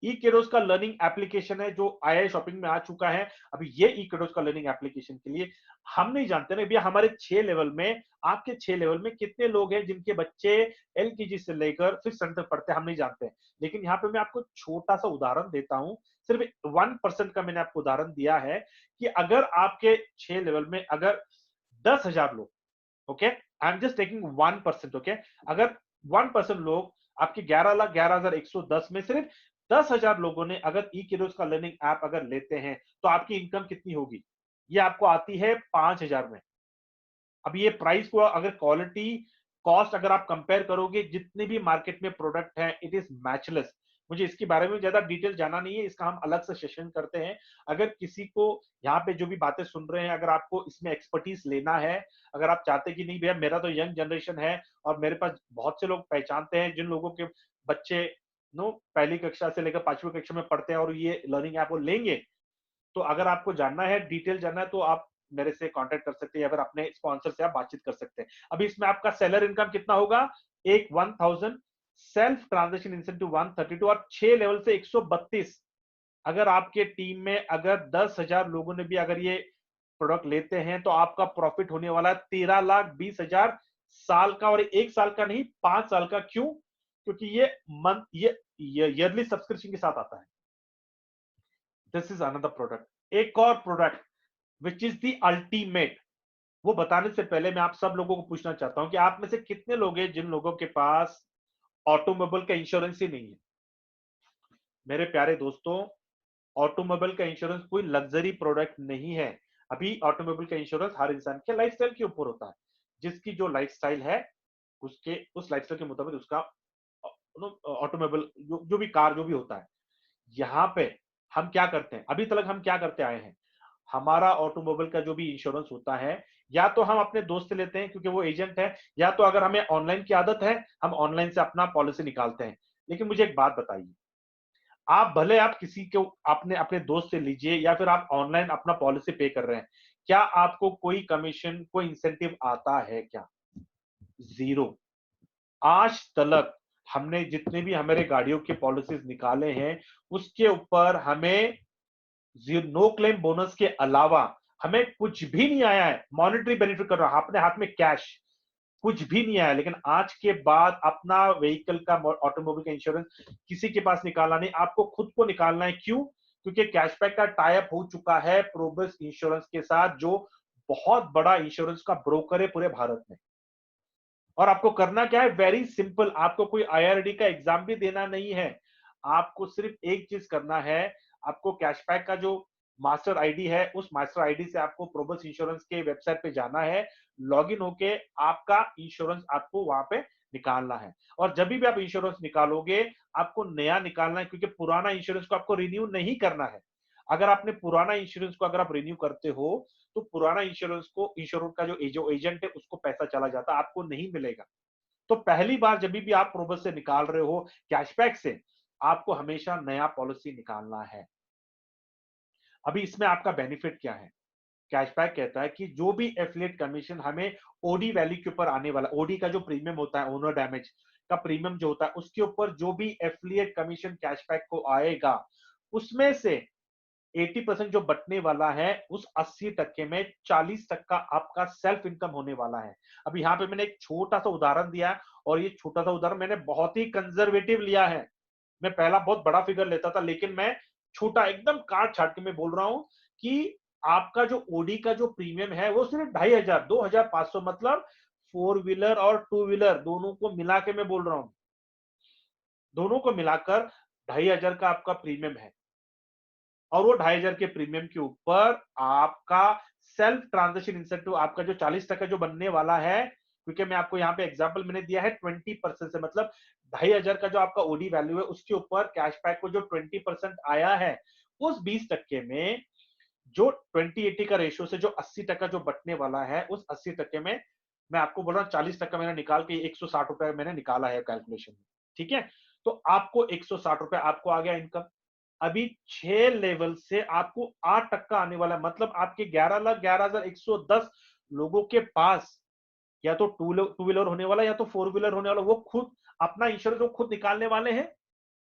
ई केडोस का लर्निंग एप्लीकेशन है जो आईआई शॉपिंग में आ चुका है। अभी ये ई केडोस का लर्निंग एप्लीकेशन के लिए हम नहीं जानते ना भैया, हमारे 6 लेवल में, आपके 6 लेवल में कितने लोग हैं जिनके बच्चे एलकेजी से लेकर 5th स्टैंडर्ड तक पढ़ते हैं, हम नहीं जानते हैं। लेकिन यहाँ पे मैं आपको छोटा सा उदाहरण देता हूं, सिर्फ 1% का मैंने आपको उदाहरण दिया है कि अगर आपके 6 लेवल में अगर 10,000 लोग, okay, I am just taking 1%, okay, अगर 1% लोग आपके 11,11,110 में सिर्फ 10,000 लोगों ने अगर ई किरोस का लर्निंग ऐप अगर लेते हैं, तो आपकी इनकम कितनी होगी? ये आपको आती है 5,000 में। अब ये प्राइस को अगर क्वालिटी कॉस्ट अगर आप कंपेयर करोगे, जितने भी मार्केट में प्रोडक्ट हैं, इट इज मैचलेस। मुझे इसके बारे में ज्यादा डिटेल जाना नहीं है, इसका हम अलग से सेशन करते हैं। अगर किसी को यहाँ पे जो भी बातें सुन रहे हैं, अगर आपको इसमें एक्सपर्टीज लेना है, अगर आप चाहते कि नहीं भैया मेरा तो यंग जनरेशन है और मेरे पास बहुत से लोग पहचानते हैं जिन लोगों के बच्चे नो पहली कक्षा से लेकर 5वीं कक्षा में पढ़ते हैं और ये लर्निंग ऐप वो लेंगे, तो अगर आपको जानना है, डिटेल जानना है, तो आप मेरे से कांटेक्ट कर सकते हैं या फिर अपने स्पॉन्सर से आप बातचीत कर सकते हैं। अभी इसमें आपका सेलर इनकम कितना होगा? एक 1000, सेल्फ ट्रांजेक्शन इंसेंटिव 132, और 6 लेवल से 132। अगर आपके टीम में अगर 10,000 लोगों ने भी अगर ये प्रोडक्ट लेते हैं तो आपका प्रॉफिट होने वाला है 13,20,000 साल का, और 1 साल का नहीं, 5 साल का। क्यों? क्योंकि ये ईयरली सब्सक्रिप्शन के साथ आता है। This is another product. एक और product which is the ultimate, वो बताने से पहले मैं आप सब लोगों को पूछना चाहता हूं कि आप में से कितने लोग हैं जिन लोगों के पास ऑटोमोबाइल का इंश्योरेंस ही नहीं है। मेरे प्यारे दोस्तों, ऑटोमोबाइल का इंश्योरेंस कोई लग्जरी प्रोडक्ट नहीं है। अभी ऑटोमोबाइल का इंश्योरेंस हर इंसान के लाइफस्टाइल के ऊपर होता है। जिसकी जो लाइफस्टाइल है, उसके उस लाइफस्टाइल के मुताबिक उसका ऑटोमोबाइल जो भी कार जो भी होता है। यहाँ पे हम क्या करते हैं, अभी तक हम क्या करते आए हैं, हमारा ऑटोमोबाइल का जो भी इंश्योरेंस होता है, या तो हम अपने दोस्त से लेते हैं क्योंकि वो एजेंट है, या तो अगर हमें ऑनलाइन की आदत है, हम ऑनलाइन से अपना पॉलिसी निकालते हैं। लेकिन मुझे एक बात बताइए, आप भले आप किसी को अपने अपने दोस्त से लीजिए या फिर आप ऑनलाइन अपना पॉलिसी पे कर रहे हैं, क्या आपको कोई कमीशन, कोई इंसेंटिव आता है क्या? जीरो। आज तक हमने जितने भी हमारे गाड़ियों के पॉलिसीज निकाले हैं, उसके ऊपर हमें नो क्लेम बोनस के अलावा हमें कुछ भी नहीं आया है। मॉनेटरी बेनिफिट कर रहा है, अपने हाथ में कैश, कुछ भी नहीं आया। लेकिन आज के बाद अपना व्हीकल का, ऑटोमोबाइल का इंश्योरेंस किसी के पास निकालना नहीं, आपको खुद को निकालना है। क्यों? क्योंकि कैशबैक का टाई अप हो चुका है प्रोबस इंश्योरेंस के साथ, जो बहुत बड़ा इंश्योरेंस का ब्रोकर है पूरे भारत में। और आपको करना क्या है? वेरी सिंपल, आपको कोई आईआरडी का एग्जाम भी देना नहीं है। आपको सिर्फ एक चीज करना है, आपको कैशबैक का जो मास्टर आईडी है, उस मास्टर आईडी से आपको प्रोबस इंश्योरेंस के वेबसाइट पे जाना है, लॉगिन होके आपका इंश्योरेंस आपको वहां पे निकालना है। और जब भी आप इंश्योरेंस निकालोगे, आपको नया निकालना है, क्योंकि पुराना इंश्योरेंस को आपको रिन्यू नहीं करना है। अगर आपने पुराना इंश्योरेंस को अगर आप रिन्यू करते हो, तो पुराना इंश्योरेंस को, इंश्योरेंस का जो एजेंट है, उसको पैसा चला जाता, आपको नहीं मिलेगा। तो पहली बार जब भी आप प्रोबस से निकाल रहे हो कैशबैक से, आपको हमेशा नया पॉलिसी निकालना है। अभी इसमें आपका बेनिफिट क्या है? कैशबैक कहता है कि जो भी एफिलिएट कमीशन हमें ओडी वैल्यू के ऊपर आने वाला, ओडी का जो प्रीमियम होता है, ओनर डैमेज का प्रीमियम जो होता है, उसके ऊपर जो भी एफिलिएट कमीशन कैशबैक को आएगा, उसमें से 80% जो बटने वाला है, उस 80% में 40% आपका सेल्फ इनकम होने वाला है। अब यहाँ पे मैंने एक छोटा सा उदाहरण दिया है, और ये छोटा सा उदाहरण मैंने बहुत ही कंजर्वेटिव लिया है। मैं पहला बहुत बड़ा फिगर लेता था, लेकिन मैं छोटा एकदम काट छाट के मैं बोल रहा हूं कि आपका जो ओडी का जो प्रीमियम है, वो सिर्फ 2,500, 2,500, मतलब 4 व्हीलर और 2 व्हीलर दोनों को मिला के मैं बोल रहा हूं, दोनों को मिलाकर 2,500 का आपका प्रीमियम है। और वो 2,500 के प्रीमियम के ऊपर आपका सेल्फ ट्रांजेक्शन इंसेंटिव, आपका जो 40% जो बनने वाला है, क्योंकि मैं आपको यहाँ पे एग्जांपल मैंने दिया है 20% से, मतलब 2,500 का जो आपका ओडी वैल्यू है, उसके ऊपर कैशबैक को जो 20% आया है, उस 20% में जो 20-80 का रेशियो से जो 80% जो बटने वाला है, उस 80% में मैं आपको बोल रहा हूँ 40% मैंने निकाल के 160 रुपए मैंने निकाला है कैलकुलेशन में। ठीक है, तो आपको 160 रुपए आपको आ गया इनकम। अभी 6 लेवल से आपको 8% आने वाला है, मतलब आपके 11,11,110 लोगों के पास या तो टू व्हीलर होने वाला, या तो 4 व्हीलर होने वाला। वो खुद अपना इंश्योरेंस वो खुद निकालने वाले हैं,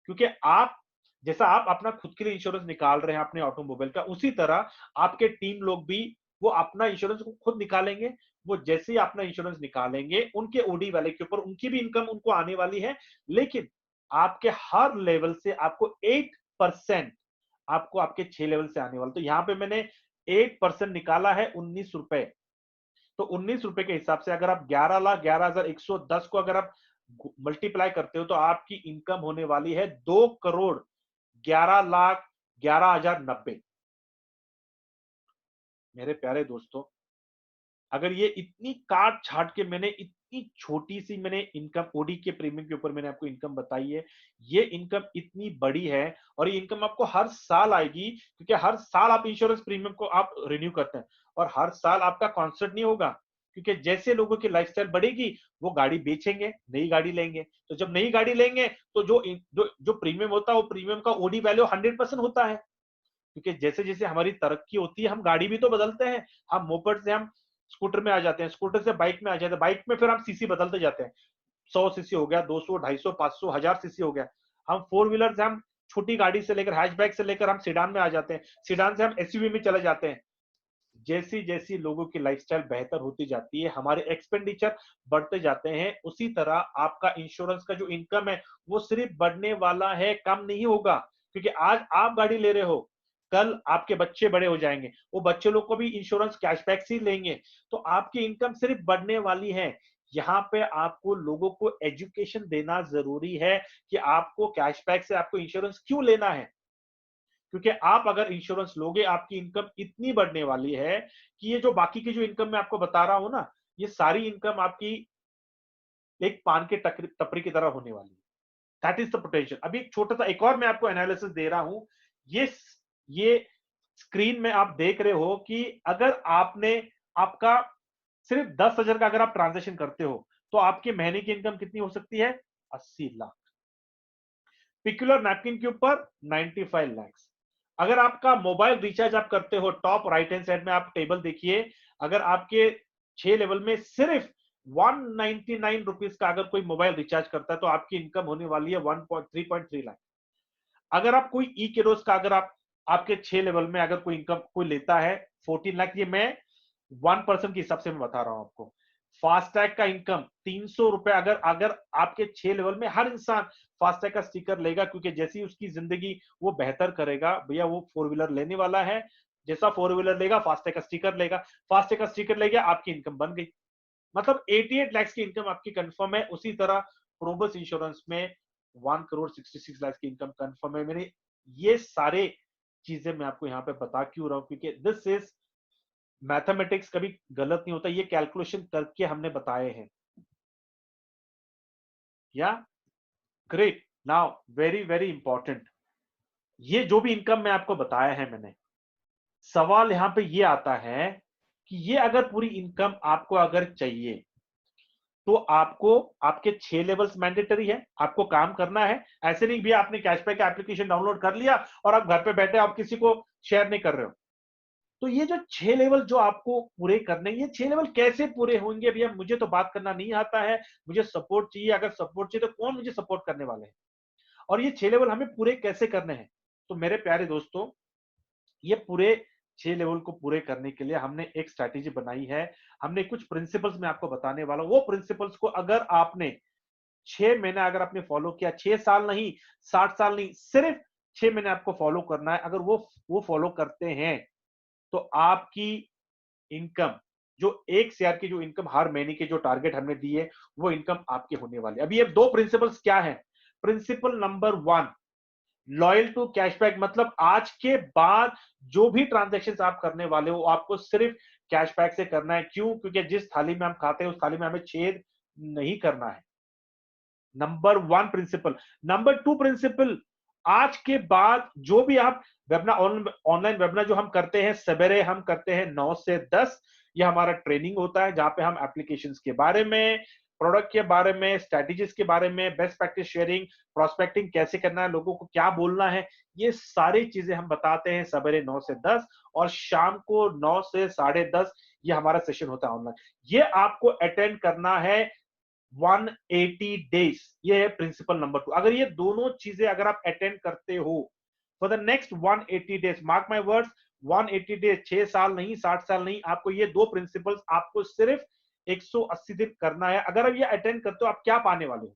क्योंकि आप, जैसा आप अपना खुद के लिए इंश्योरेंस निकाल रहे हैं अपने ऑटोमोबाइल का, उसी तरह आपके टीम लोग भी वो अपना इंश्योरेंस को खुद निकालेंगे। वो जैसे ही अपना इंश्योरेंस निकालेंगे, उनके ओडी वाले के ऊपर उनकी भी इनकम उनको आने वाली है। लेकिन आपके हर लेवल से आपको 8% आपको आपके 6 लेवल से आने वाला। तो यहाँ पे मैंने 8% निकाला है 19 रुपए। तो 19 रुपए के हिसाब से अगर आप 11,11,110 को अगर आप मल्टीप्लाई करते हो, तो आपकी इनकम होने वाली है 2,11,11,090। मेरे प्यारे दोस्तों, अगर ये इतनी काट छाट के मैंने इतनी छोटी सी मैंने इनकम ओडी के प्रीमियम के ऊपर मैंने आपको इनकम बताई है, ये इनकम इतनी बड़ी है, और ये इनकम आपको हर साल आएगी, क्योंकि हर साल आप इंश्योरेंस प्रीमियम को आप रिन्यू करते हैं, और हर साल आपका कॉन्स्टेंट नहीं होगा, क्योंकि जैसे लोगों की लाइफस्टाइल बढ़ेगी, वो गाड़ी बेचेंगे, नई गाड़ी लेंगे। तो जब नई गाड़ी लेंगे, तो जो प्रीमियम होता है, वो प्रीमियम का ओडी वैल्यू 100% होता है, क्योंकि जैसे जैसे हमारी तरक्की होती है, हम गाड़ी भी तो बदलते हैं। हम मोपेड से हम स्कूटर में आ जाते हैं, स्कूटर से बाइक में आ जाते हैं, बाइक में फिर हम सीसी बदलते जाते हैं। 100 सीसी हो गया, 200, 250, 500, 1000 सीसी हो गया। हम 4 व्हीलर से, हम छोटी गाड़ी से लेकर, हैचबैक से लेकर हम सीडान में आ जाते हैं, सीडान से हम एसयूवी में चले जाते हैं। जैसी जैसी लोगों की लाइफस्टाइल बेहतर होती जाती है, हमारे एक्सपेंडिचर बढ़ते जाते हैं, उसी तरह आपका इंश्योरेंस का जो इनकम है वो सिर्फ बढ़ने वाला है, कम नहीं होगा। क्योंकि आज आप गाड़ी ले रहे हो, कल आपके बच्चे बड़े हो जाएंगे, वो बच्चे लोग को भी इंश्योरेंस कैशबैक से ही लेंगे, तो आपकी इनकम सिर्फ बढ़ने वाली है। यहाँ पे आपको लोगों को एजुकेशन देना जरूरी है कि आपको कैशबैक से आपको इंश्योरेंस क्यों लेना है। क्योंकि आप अगर इंश्योरेंस लोगे, आपकी इनकम इतनी बढ़ने वाली है कि ये जो बाकी की जो इनकम मैं आपको बता रहा हूं ना, ये सारी इनकम आपकी एक पान के टपरी की तरह होने वाली है। That is the potential. अभी एक छोटा सा एक और मैं आपको एनालिसिस दे रहा हूं। ये स्क्रीन में आप देख रहे हो कि अगर आपने आपका सिर्फ 10,000 का अगर आप ट्रांजेक्शन करते हो तो आपके महीने की इनकम कितनी हो सकती है? 80 लाख। पिक्युलर नैपकिन के ऊपर 95 लाख। अगर आपका मोबाइल रिचार्ज आप करते हो, टॉप राइट हैंड साइड में आप टेबल देखिए, अगर आपके 6 लेवल में सिर्फ 199 रुपीज का अगर कोई मोबाइल रिचार्ज करता है तो आपकी इनकम होने वाली है 1.3 लाख। अगर आप कोई ई केरोस का अगर आप आपके 6 लेवल में अगर कोई इनकम कोई लेता है 14 लाख, ये मैं 1% के हिसाब से मैं बता रहा हूं आपको। फास्टैग का इनकम 300 रुपए, अगर अगर आपके 6 लेवल में हर इंसान फास्टैग का स्टिकर लेगा, क्योंकि जैसी उसकी जिंदगी वो बेहतर करेगा, भैया वो 4 व्हीलर लेने वाला है, जैसा 4 व्हीलर लेगा फास्टैग का स्टिकर लेगा, फास्टैग का स्टिकर ले गया, आपकी इनकम बन गई। मतलब 88 लाख की इनकम आपकी कंफर्म है। उसी तरह प्रोबस इंश्योरेंस में 1 करोड़ 66 लाख की इनकम कंफर्म है। मैंने ये सारे चीजें मैं आपको यहाँ पे बता क्यों रहा हूँ, क्योंकि दिस इज मैथमेटिक्स, कभी गलत नहीं होता, ये कैलकुलेशन करके हमने बताए हैं। या great. Now very very important, ये जो भी इनकम मैं आपको बताया है मैंने, सवाल यहां पे ये आता है कि ये अगर पूरी इनकम आपको अगर चाहिए तो आपको आपके 6 लेवल्स मैंडेटरी है, आपको काम करना है। ऐसे नहीं भी आपने कैशबैक का एप्लीकेशन डाउनलोड कर लिया और आप घर पे बैठे आप किसी को शेयर नहीं कर रहे हो। तो ये जो 6 लेवल जो आपको पूरे करने, ये 6 लेवल कैसे पूरे होंगे? भैया मुझे तो बात करना नहीं आता है, मुझे सपोर्ट चाहिए। अगर सपोर्ट चाहिए तो कौन मुझे सपोर्ट करने वाले हैं, और ये 6 लेवल हमें पूरे कैसे करने हैं? तो मेरे प्यारे दोस्तों, ये पूरे 6 लेवल को पूरे करने के लिए हमने एक स्ट्रैटेजी बनाई है। हमने कुछ प्रिंसिपल्स मैं आपको बताने वाला हूं। वो प्रिंसिपल्स को अगर आपने 6 महीना अगर आपने फॉलो किया, 6 साल नहीं, 60 साल नहीं, सिर्फ 6 महीने आपको फॉलो करना है। अगर वो फॉलो करते हैं तो आपकी इनकम, जो 1 शेयर की जो इनकम हर महीने की जो टारगेट हमने दी है, वो इनकम आपकी होने वाली है। अभी ये 2 प्रिंसिपल्स क्या है? Principle number 1, loyal to cashback. मतलब आज के बाद जो भी ट्रांजेक्शन आप करने वाले हो, आपको सिर्फ कैशबैक से करना है। क्यों? क्योंकि जिस थाली में हम खाते हैं उस थाली में हमें छेद नहीं करना है। Number 1 principal. नंबर 2 प्रिंसिपल, आज के बाद जो भी आप वेबिनार, ऑनलाइन वेबिनार जो हम करते हैं, सवेरे हम करते हैं 9 से 10, ये हमारा ट्रेनिंग होता है जहां पे हम एप्लीकेशंस के बारे में, प्रोडक्ट के बारे में, स्ट्रेटेजीज के बारे में, बेस्ट प्रैक्टिस शेयरिंग, प्रोस्पेक्टिंग कैसे करना है, लोगों को क्या बोलना है, ये सारी चीजें हम बताते हैं सवेरे 9 से 10, और शाम को 9 से 10:30 ये हमारा सेशन होता है ऑनलाइन। ये आपको अटेंड करना है 180 डेज। ये है प्रिंसिपल नंबर 2। अगर ये दोनों चीजें अगर आप अटेंड करते हो for the next 180 days, mark my words, 180 days, 6 साल नहीं, 60 साल नहीं, आपको ये 2 प्रिंसिपल्स आपको सिर्फ 180 दिन करना है। अगर आप ये अटेंड करते हो, आप क्या पाने वाले हो?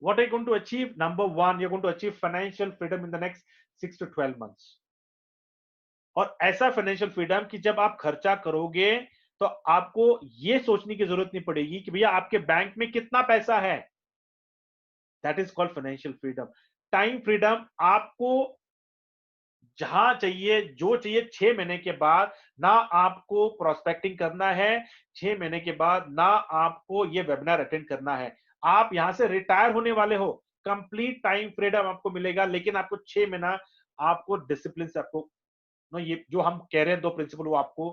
What are you going to achieve? Number 1, you're going to achieve financial freedom in the next 6 to 12 months. और ऐसा फाइनेंशियल फ्रीडम कि जब आप खर्चा करोगे तो आपको ये सोचने की जरूरत नहीं पड़ेगी कि भैया आपके बैंक में कितना पैसा है। That is called financial freedom. Time freedom, आपको जहां चाहिए जो चाहिए, 6 महीने के बाद ना आपको प्रोस्पेक्टिंग करना है, 6 महीने के बाद ना आपको ये वेबिनार अटेंड करना है। आप यहां से रिटायर होने वाले हो, कंप्लीट टाइम फ्रीडम आपको मिलेगा। लेकिन आपको 6 महीना आपको डिसिप्लिन से आपको ये जो हम कह रहे हैं 2 प्रिंसिपल, वो आपको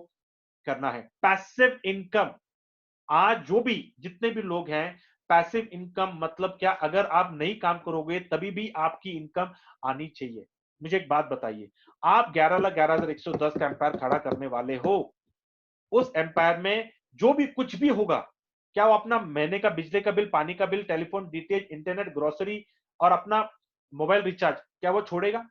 करना है। पैसिव इनकम, आज जो भी जितने भी लोग हैं, पैसिव इनकम मतलब क्या? अगर आप नहीं काम करोगे तभी भी आपकी इनकम आनी चाहिए। मुझे एक बात बताइए, आप 11,11,110 का एम्पायर खड़ा करने वाले हो, उस एम्पायर में जो भी कुछ भी होगा, क्या वो अपना महीने का बिजली का बिल, पानी का bill, telephone DTH, internet, grocery और अपना मोबाइल रिचार्ज, क्या वो छोड़ेगा?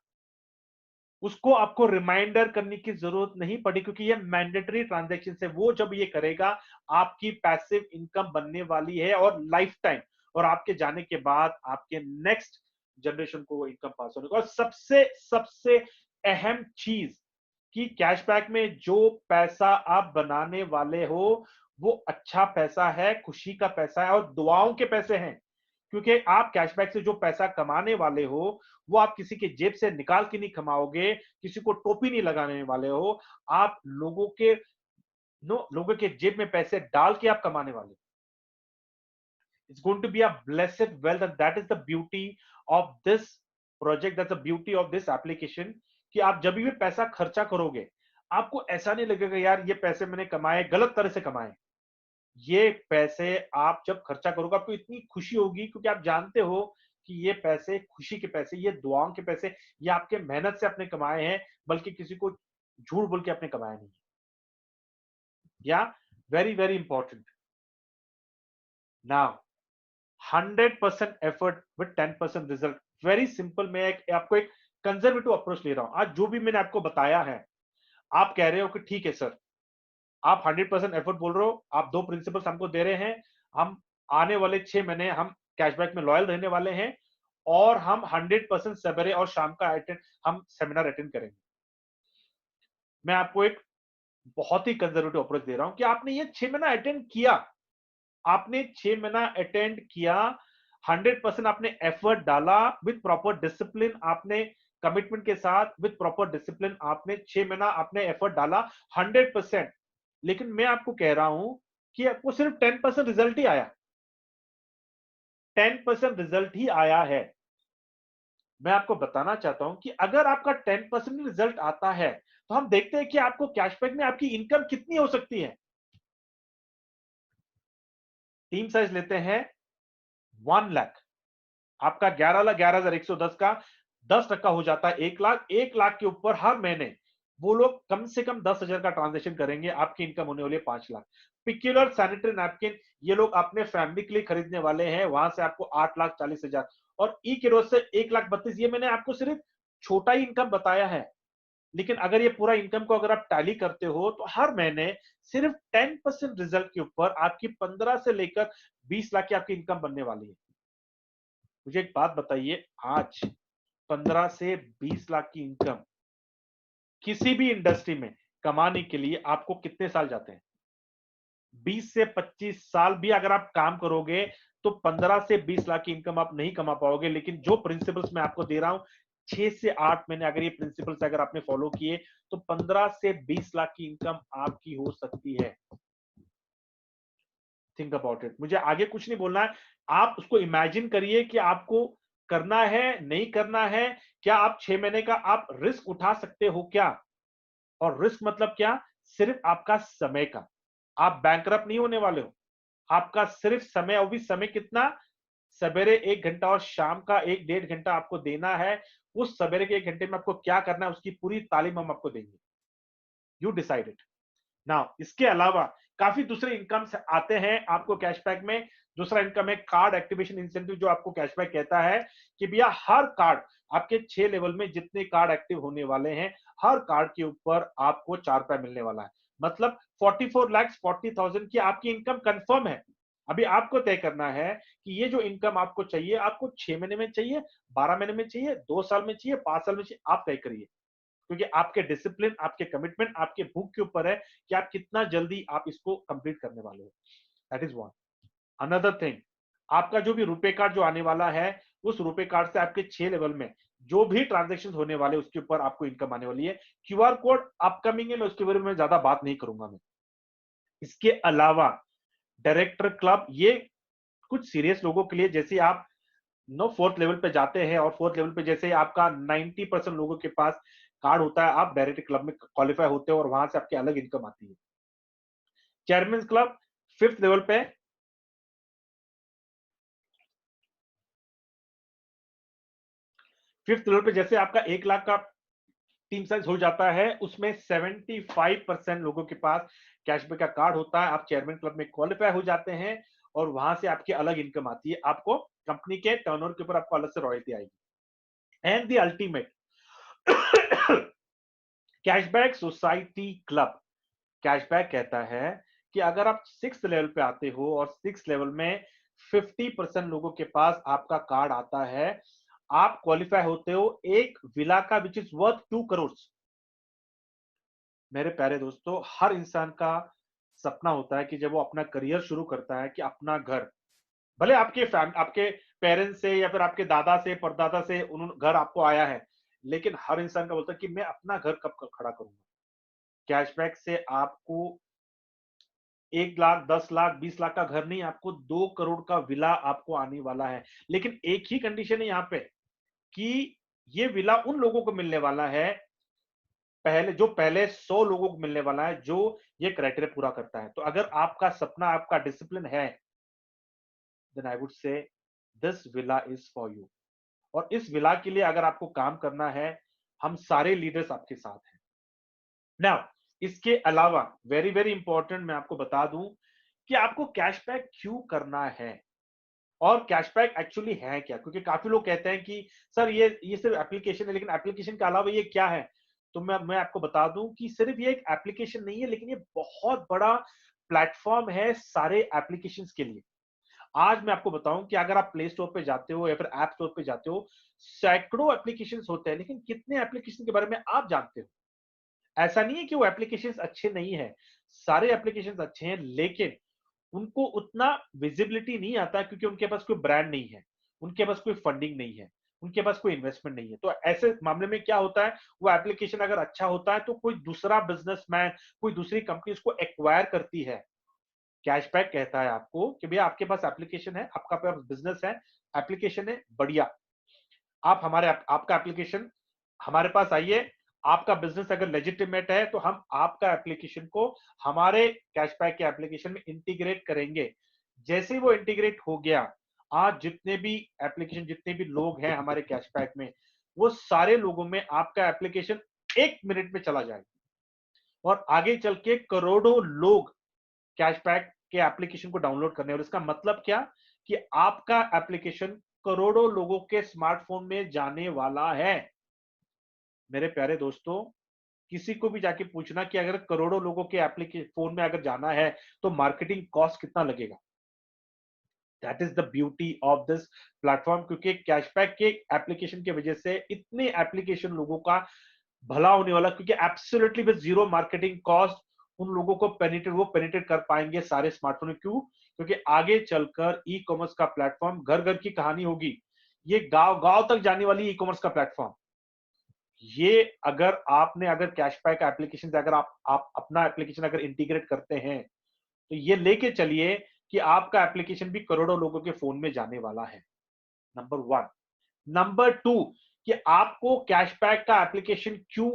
उसको आपको रिमाइंडर करने की जरूरत नहीं पड़ी, क्योंकि ये मैंडेटरी ट्रांजैक्शन है। वो जब ये करेगा, आपकी पैसिव इनकम बनने वाली है और लाइफ टाइम, और आपके जाने के बाद आपके नेक्स्ट जनरेशन को वो इनकम पास होने। और सबसे सबसे अहम चीज कि कैशबैक में जो पैसा आप बनाने वाले हो वो अच्छा पैसा है, खुशी का पैसा है और दुआओं के पैसे हैं। क्योंकि आप कैशबैक से जो पैसा कमाने वाले हो वो आप किसी के जेब से निकाल के नहीं कमाओगे, किसी को टोपी नहीं लगाने वाले हो, आप लोगों के जेब में पैसे डाल के आप कमाने वाले हो। It's going to be a blessed wealth, and that is the beauty of this project, that's the beauty of this application। कि आप जब भी पैसा खर्चा करोगे, आपको ऐसा नहीं लगेगा यार ये पैसे मैंने कमाए, गलत तरह से कमाए। ये पैसे आप जब खर्चा करोगे आपको इतनी खुशी होगी, क्योंकि आप जानते हो कि ये पैसे खुशी के पैसे, ये दुआओं के पैसे, ये आपके मेहनत से आपने कमाए हैं, बल्कि किसी को झूठ बोल के आपने कमाया नहीं। या very very important. Now 100% effort with 10% result. Very simple. मैं आपको एक कंजर्वेटिव अप्रोच ले रहा हूं। आज जो भी मैंने आपको बताया है, आप कह रहे हो कि ठीक है सर, आप 100% एफर्ट बोल रहे हो, आप दो प्रिंसिपल्स हमको दे रहे हैं, हम आने वाले 6 महीने हम कैशबैक में लॉयल रहने वाले हैं, और हम 100% सवेरे और शाम का हम सेमिनार अटेंड करेंगे। मैं आपको एक बहुत ही कंजर्वेटिव अप्रोच दे रहा हूं कि आपने ये 6 महीना अटेंड किया, आपने 6 महीना अटेंड किया, 100% आपने एफर्ट डाला विद प्रॉपर डिसिप्लिन, आपने कमिटमेंट के साथ विद प्रॉपर डिसिप्लिन आपने 6 महीना आपने एफर्ट डाला 100%। लेकिन मैं आपको कह रहा हूं कि आपको सिर्फ 10% रिजल्ट ही आया, 10% रिजल्ट ही आया है। मैं आपको बताना चाहता हूं कि अगर आपका 10% रिजल्ट आता है, तो हम देखते हैं कि आपको कैशबैक में आपकी इनकम कितनी हो सकती है। टीम साइज लेते हैं 1 लाख, आपका 11,11,110 का 10% हो जाता है 1 लाख। 1 लाख के ऊपर हर महीने वो लोग कम से कम 10,000 का ट्रांजेक्शन करेंगे, आपकी इनकम होने वाली है 5 लाख। पिक्युलर सैनिटरी नैपकिन ये लोग अपने फैमिली के लिए खरीदने वाले हैं, वहां से आपको 8,40,000। और ई किरोज से 1,32,000। ये मैंने आपको सिर्फ छोटा ही इनकम बताया है, लेकिन अगर ये पूरा इनकम को अगर आप टैली करते हो तो हर महीने सिर्फ 10% रिजल्ट के ऊपर आपकी 15 से लेकर 20 लाख की आपकी इनकम बनने वाली है। मुझे एक बात बताइए, आज 15 से 20 लाख की इनकम किसी भी इंडस्ट्री में कमाने के लिए आपको कितने साल जाते हैं? 20 से 25 साल भी अगर आप काम करोगे तो 15 से 20 लाख की इनकम आप नहीं कमा पाओगे। लेकिन जो प्रिंसिपल्स मैं आपको दे रहा हूं, 6 से 8 महीने अगर ये प्रिंसिपल्स अगर आपने फॉलो किए तो 15 से 20 लाख की इनकम आपकी हो सकती है। Think about it. मुझे आगे कुछ नहीं बोलना है, आप उसको इमेजिन करिए कि आपको करना है, नहीं करना है। क्या आप 6 महीने का आप रिस्क उठा सकते हो क्या? और रिस्क मतलब क्या? सिर्फ आपका समय का। आप बैंकरप्ट नहीं होने वाले हो, आपका सिर्फ समय। और भी समय कितना? सवेरे 1 घंटा और शाम का 1 डेढ़ घंटा आपको देना है। उस सवेरे के 1 घंटे में आपको क्या करना है उसकी पूरी तालीम हम आपको देंगे। You decide it. नाउ इसके अलावा काफी दूसरे इनकम आते हैं आपको कैशबैक में। दूसरा इनकम है कार्ड एक्टिवेशन इंसेंटिव, जो आपको कैशबैक कहता है कि भैया हर कार्ड, आपके 6 लेवल में जितने कार्ड एक्टिव होने वाले हैं, हर कार्ड के ऊपर आपको 4 रुपया मिलने वाला है। मतलब 44,40,000 की आपकी इनकम कंफर्म है। अभी आपको तय करना है कि ये जो इनकम आपको चाहिए, आपको 6 महीने में चाहिए, 12 महीने में चाहिए, 2 साल में चाहिए, 5 साल में चाहिए, आप तय करिए। क्योंकि आपके डिसिप्लिन, आपके कमिटमेंट, आपके भूख के ऊपर है कि आप कितना जल्दी आप इसको कंप्लीट करने वाले हो। That is one. Another thing, आपका जो भी रुपए कार्ड जो आने वाला है, उस रुपए कार्ड से आपके 6 लेवल में जो भी ट्रांजेक्शन होने वाले उसके ऊपर आपको इनकम आने वाली है। क्यूआर कोड अपकमिंग है, मैं उसके बारे में ज्यादा बात नहीं करूंगा मैं। इसके अलावा डायरेक्टर क्लब, ये कुछ सीरियस लोगों के लिए, जैसे आप 4th लेवल पे जाते हैं और 4th लेवल पे जैसे आपका 90% लोगों के पास कार्ड होता है, आप डायरेक्ट क्लब में क्वालिफाई होते हो और वहां से आपकी अलग इनकम आती है। चेयरमैन क्लब 5th लेवल पे, 5th लेवल पे जैसे आपका 1 लाख का टीम साइज हो जाता है, उसमें 75% लोगों के पास कैशबैक का कार्ड होता है। आप चेयरमैन क्लब में क्वालिफाई हो जाते हैं और वहां से आपकी अलग इनकम आती है। आपको कंपनी के टर्नओवर के ऊपर आपको अलग से रॉयल्टी आएगी। And the ultimate cashback society club cashback कहता है कि अगर आप 6th लेवल पे आते हो और 6th लेवल में 50% लोगों के पास आपका कार्ड आता है, आप क्वालिफाई होते हो एक विला का विच इज वर्थ 2 करोड़। मेरे प्यारे दोस्तों, हर इंसान का सपना होता है कि जब वो अपना करियर शुरू करता है कि अपना घर, भले आपके पेरेंट्स से या फिर आपके दादा से परदादा से उन्होंने घर आपको आया है, लेकिन हर इंसान का बोलता है कि मैं अपना घर कब खड़ा करूंगा। कैशबैक से आपको 1 लाख, 10 लाख, 20 लाख का घर नहीं, आपको 2 करोड़ का विला आपको आने वाला है। लेकिन एक ही कंडीशन है यहाँ पे कि ये विला उन लोगों को मिलने वाला है, पहले 100 लोगों को मिलने वाला है जो ये क्राइटेरिया पूरा करता है। तो अगर आपका सपना, आपका डिसिप्लिन है, then I would say this villa is for you. और इस विला के लिए अगर आपको काम करना है, हम सारे लीडर्स आपके साथ हैं। नाउ, इसके अलावा वेरी वेरी इंपॉर्टेंट मैं आपको बता दूं कि आपको कैशबैक क्यों करना है और कैशबैक एक्चुअली है क्या, क्योंकि काफी लोग कहते हैं कि सर ये सिर्फ एप्लीकेशन है, लेकिन एप्लीकेशन के अलावा ये क्या है। तो मैं आपको बता दूं कि सिर्फ ये एक एप्लीकेशन नहीं है, लेकिन ये बहुत बड़ा प्लेटफॉर्म है सारे एप्लीकेशंस के लिए। आज मैं आपको बताऊं कि अगर आप प्ले स्टोर पे जाते हो या फिर ऐप स्टोर पे जाते हो, सैकड़ों एप्लीकेशंस होते हैं, लेकिन कितने एप्लीकेशन के बारे में आप जानते हो। ऐसा नहीं है कि वो एप्लीकेशंस अच्छे नहीं है, सारे एप्लीकेशंस अच्छे हैं, लेकिन उनको उतना विजिबिलिटी नहीं आता क्योंकि उनके पास कोई ब्रांड नहीं है, उनके पास कोई फंडिंग नहीं है, उनके पास कोई इन्वेस्टमेंट नहीं है। तो ऐसे मामले में क्या होता है, वो एप्लीकेशन अगर अच्छा होता है तो कोई दूसरा बिजनेसमैन, कोई दूसरी कंपनी उसको एक्वायर करती है। कैशबैक कहता है आपको कि भैया आपके पास एप्लीकेशन है, आपका पास बिजनेस है, एप्लीकेशन है, बढ़िया, आप आपका एप्लीकेशन हमारे पास आइए। आपका बिजनेस अगर लेजिटिमेट है तो हम आपका एप्लीकेशन को हमारे कैशबैक के एप्लीकेशन में इंटीग्रेट करेंगे। जैसे ही वो इंटीग्रेट हो गया, आज जितने भी एप्लीकेशन, जितने भी लोग हैं हमारे कैशबैक में, वो सारे लोगों में आपका एप्लीकेशन 1 मिनट में चला जाएगा और आगे चल के करोड़ों लोग कैशबैक के एप्लीकेशन को डाउनलोड करने। और इसका मतलब क्या कि आपका एप्लीकेशन करोड़ों लोगों के स्मार्टफोन में जाने वाला है। मेरे प्यारे दोस्तों, किसी को भी जाके पूछना कि अगर करोड़ों लोगों के एप्लीकेशन फोन में अगर जाना है तो मार्केटिंग कॉस्ट कितना लगेगा। That is the beauty of this platform, क्योंकि कैशबैक के एप्लीकेशन की वजह से इतने एप्लीकेशन लोगों का भला होने वाला, क्योंकि absolutely with zero marketing cost उन लोगों को पेनिट्रेट कर पाएंगे सारे स्मार्टफोन। क्यों? क्योंकि आगे चलकर ई कॉमर्स का प्लेटफॉर्म घर घर की कहानी होगी। ये गांव गांव तक जाने वाली ई कॉमर्स का प्लेटफॉर्म। ये अगर कैशबैक एप्लीकेशन से अगर आप अपना एप्लीकेशन अगर इंटीग्रेट करते हैं, तो ये लेके चलिए कि आपका एप्लीकेशन भी करोड़ों लोगों के फोन में जाने वाला है। Number one. नंबर टू, कि आपको कैशबैक का एप्लीकेशन क्यों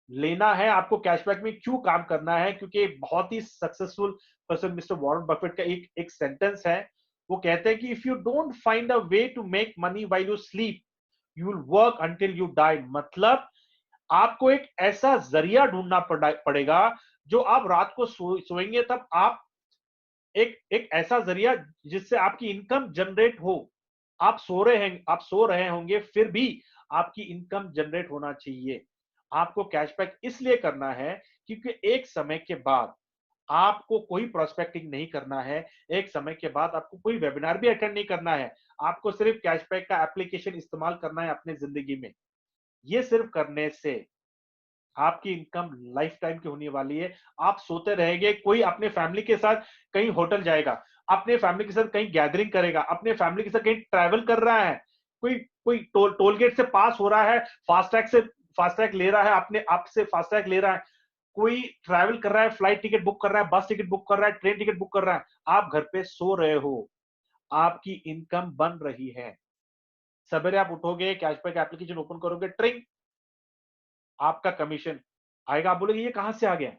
लेना है, आपको कैशबैक में क्यों काम करना है, क्योंकि बहुत ही successful person mister Warren Buffett का एक एक सेंटेंस है। वो कहते हैं कि if you don't find a way to make money while you sleep, you will work until you die. मतलब आपको एक ऐसा जरिया ढूंढना पड़ेगा, जो आप रात को सोएंगे तब आप एक एक ऐसा जरिया जिससे आपकी इनकम जनरेट हो। आप सो रहे होंगे फिर भी आपकी इनकम जनरेट होना चाहिए। आपको कैशबैक इसलिए करना है क्योंकि एक समय के बाद आपको कोई प्रोस्पेक्टिंग नहीं करना है, एक समय के बाद आपको कोई वेबिनार भी अटेंड नहीं करना है। आपको सिर्फ कैशबैक का एप्लीकेशन इस्तेमाल करना है अपने जिंदगी में। ये सिर्फ करने से आपकी इनकम लाइफ टाइम की होने वाली है। आप सोते रहेंगे, कोई अपने फैमिली के साथ कहीं होटल जाएगा, अपने फैमिली के साथ कहीं गैदरिंग करेगा, अपने फैमिली के साथ कहीं ट्रैवल कर रहा है, कोई कोई टोल गेट से पास हो रहा है, फास्टैग ले रहा है, अपने आप से फास्टैग ले रहा है, कोई ट्रैवल कर रहा है, फ्लाइट टिकट बुक कर रहा है, बस टिकट बुक कर रहा है, ट्रेन टिकट बुक कर रहा है, आप घर पे सो रहे हो, आपकी इनकम बन रही है। सवेरे आप उठोगे, कैशबैक एप्लीकेशन ओपन करोगे, ट्रिंग, आपका कमीशन आएगा। आप बोलोगे ये कहां से आ गया?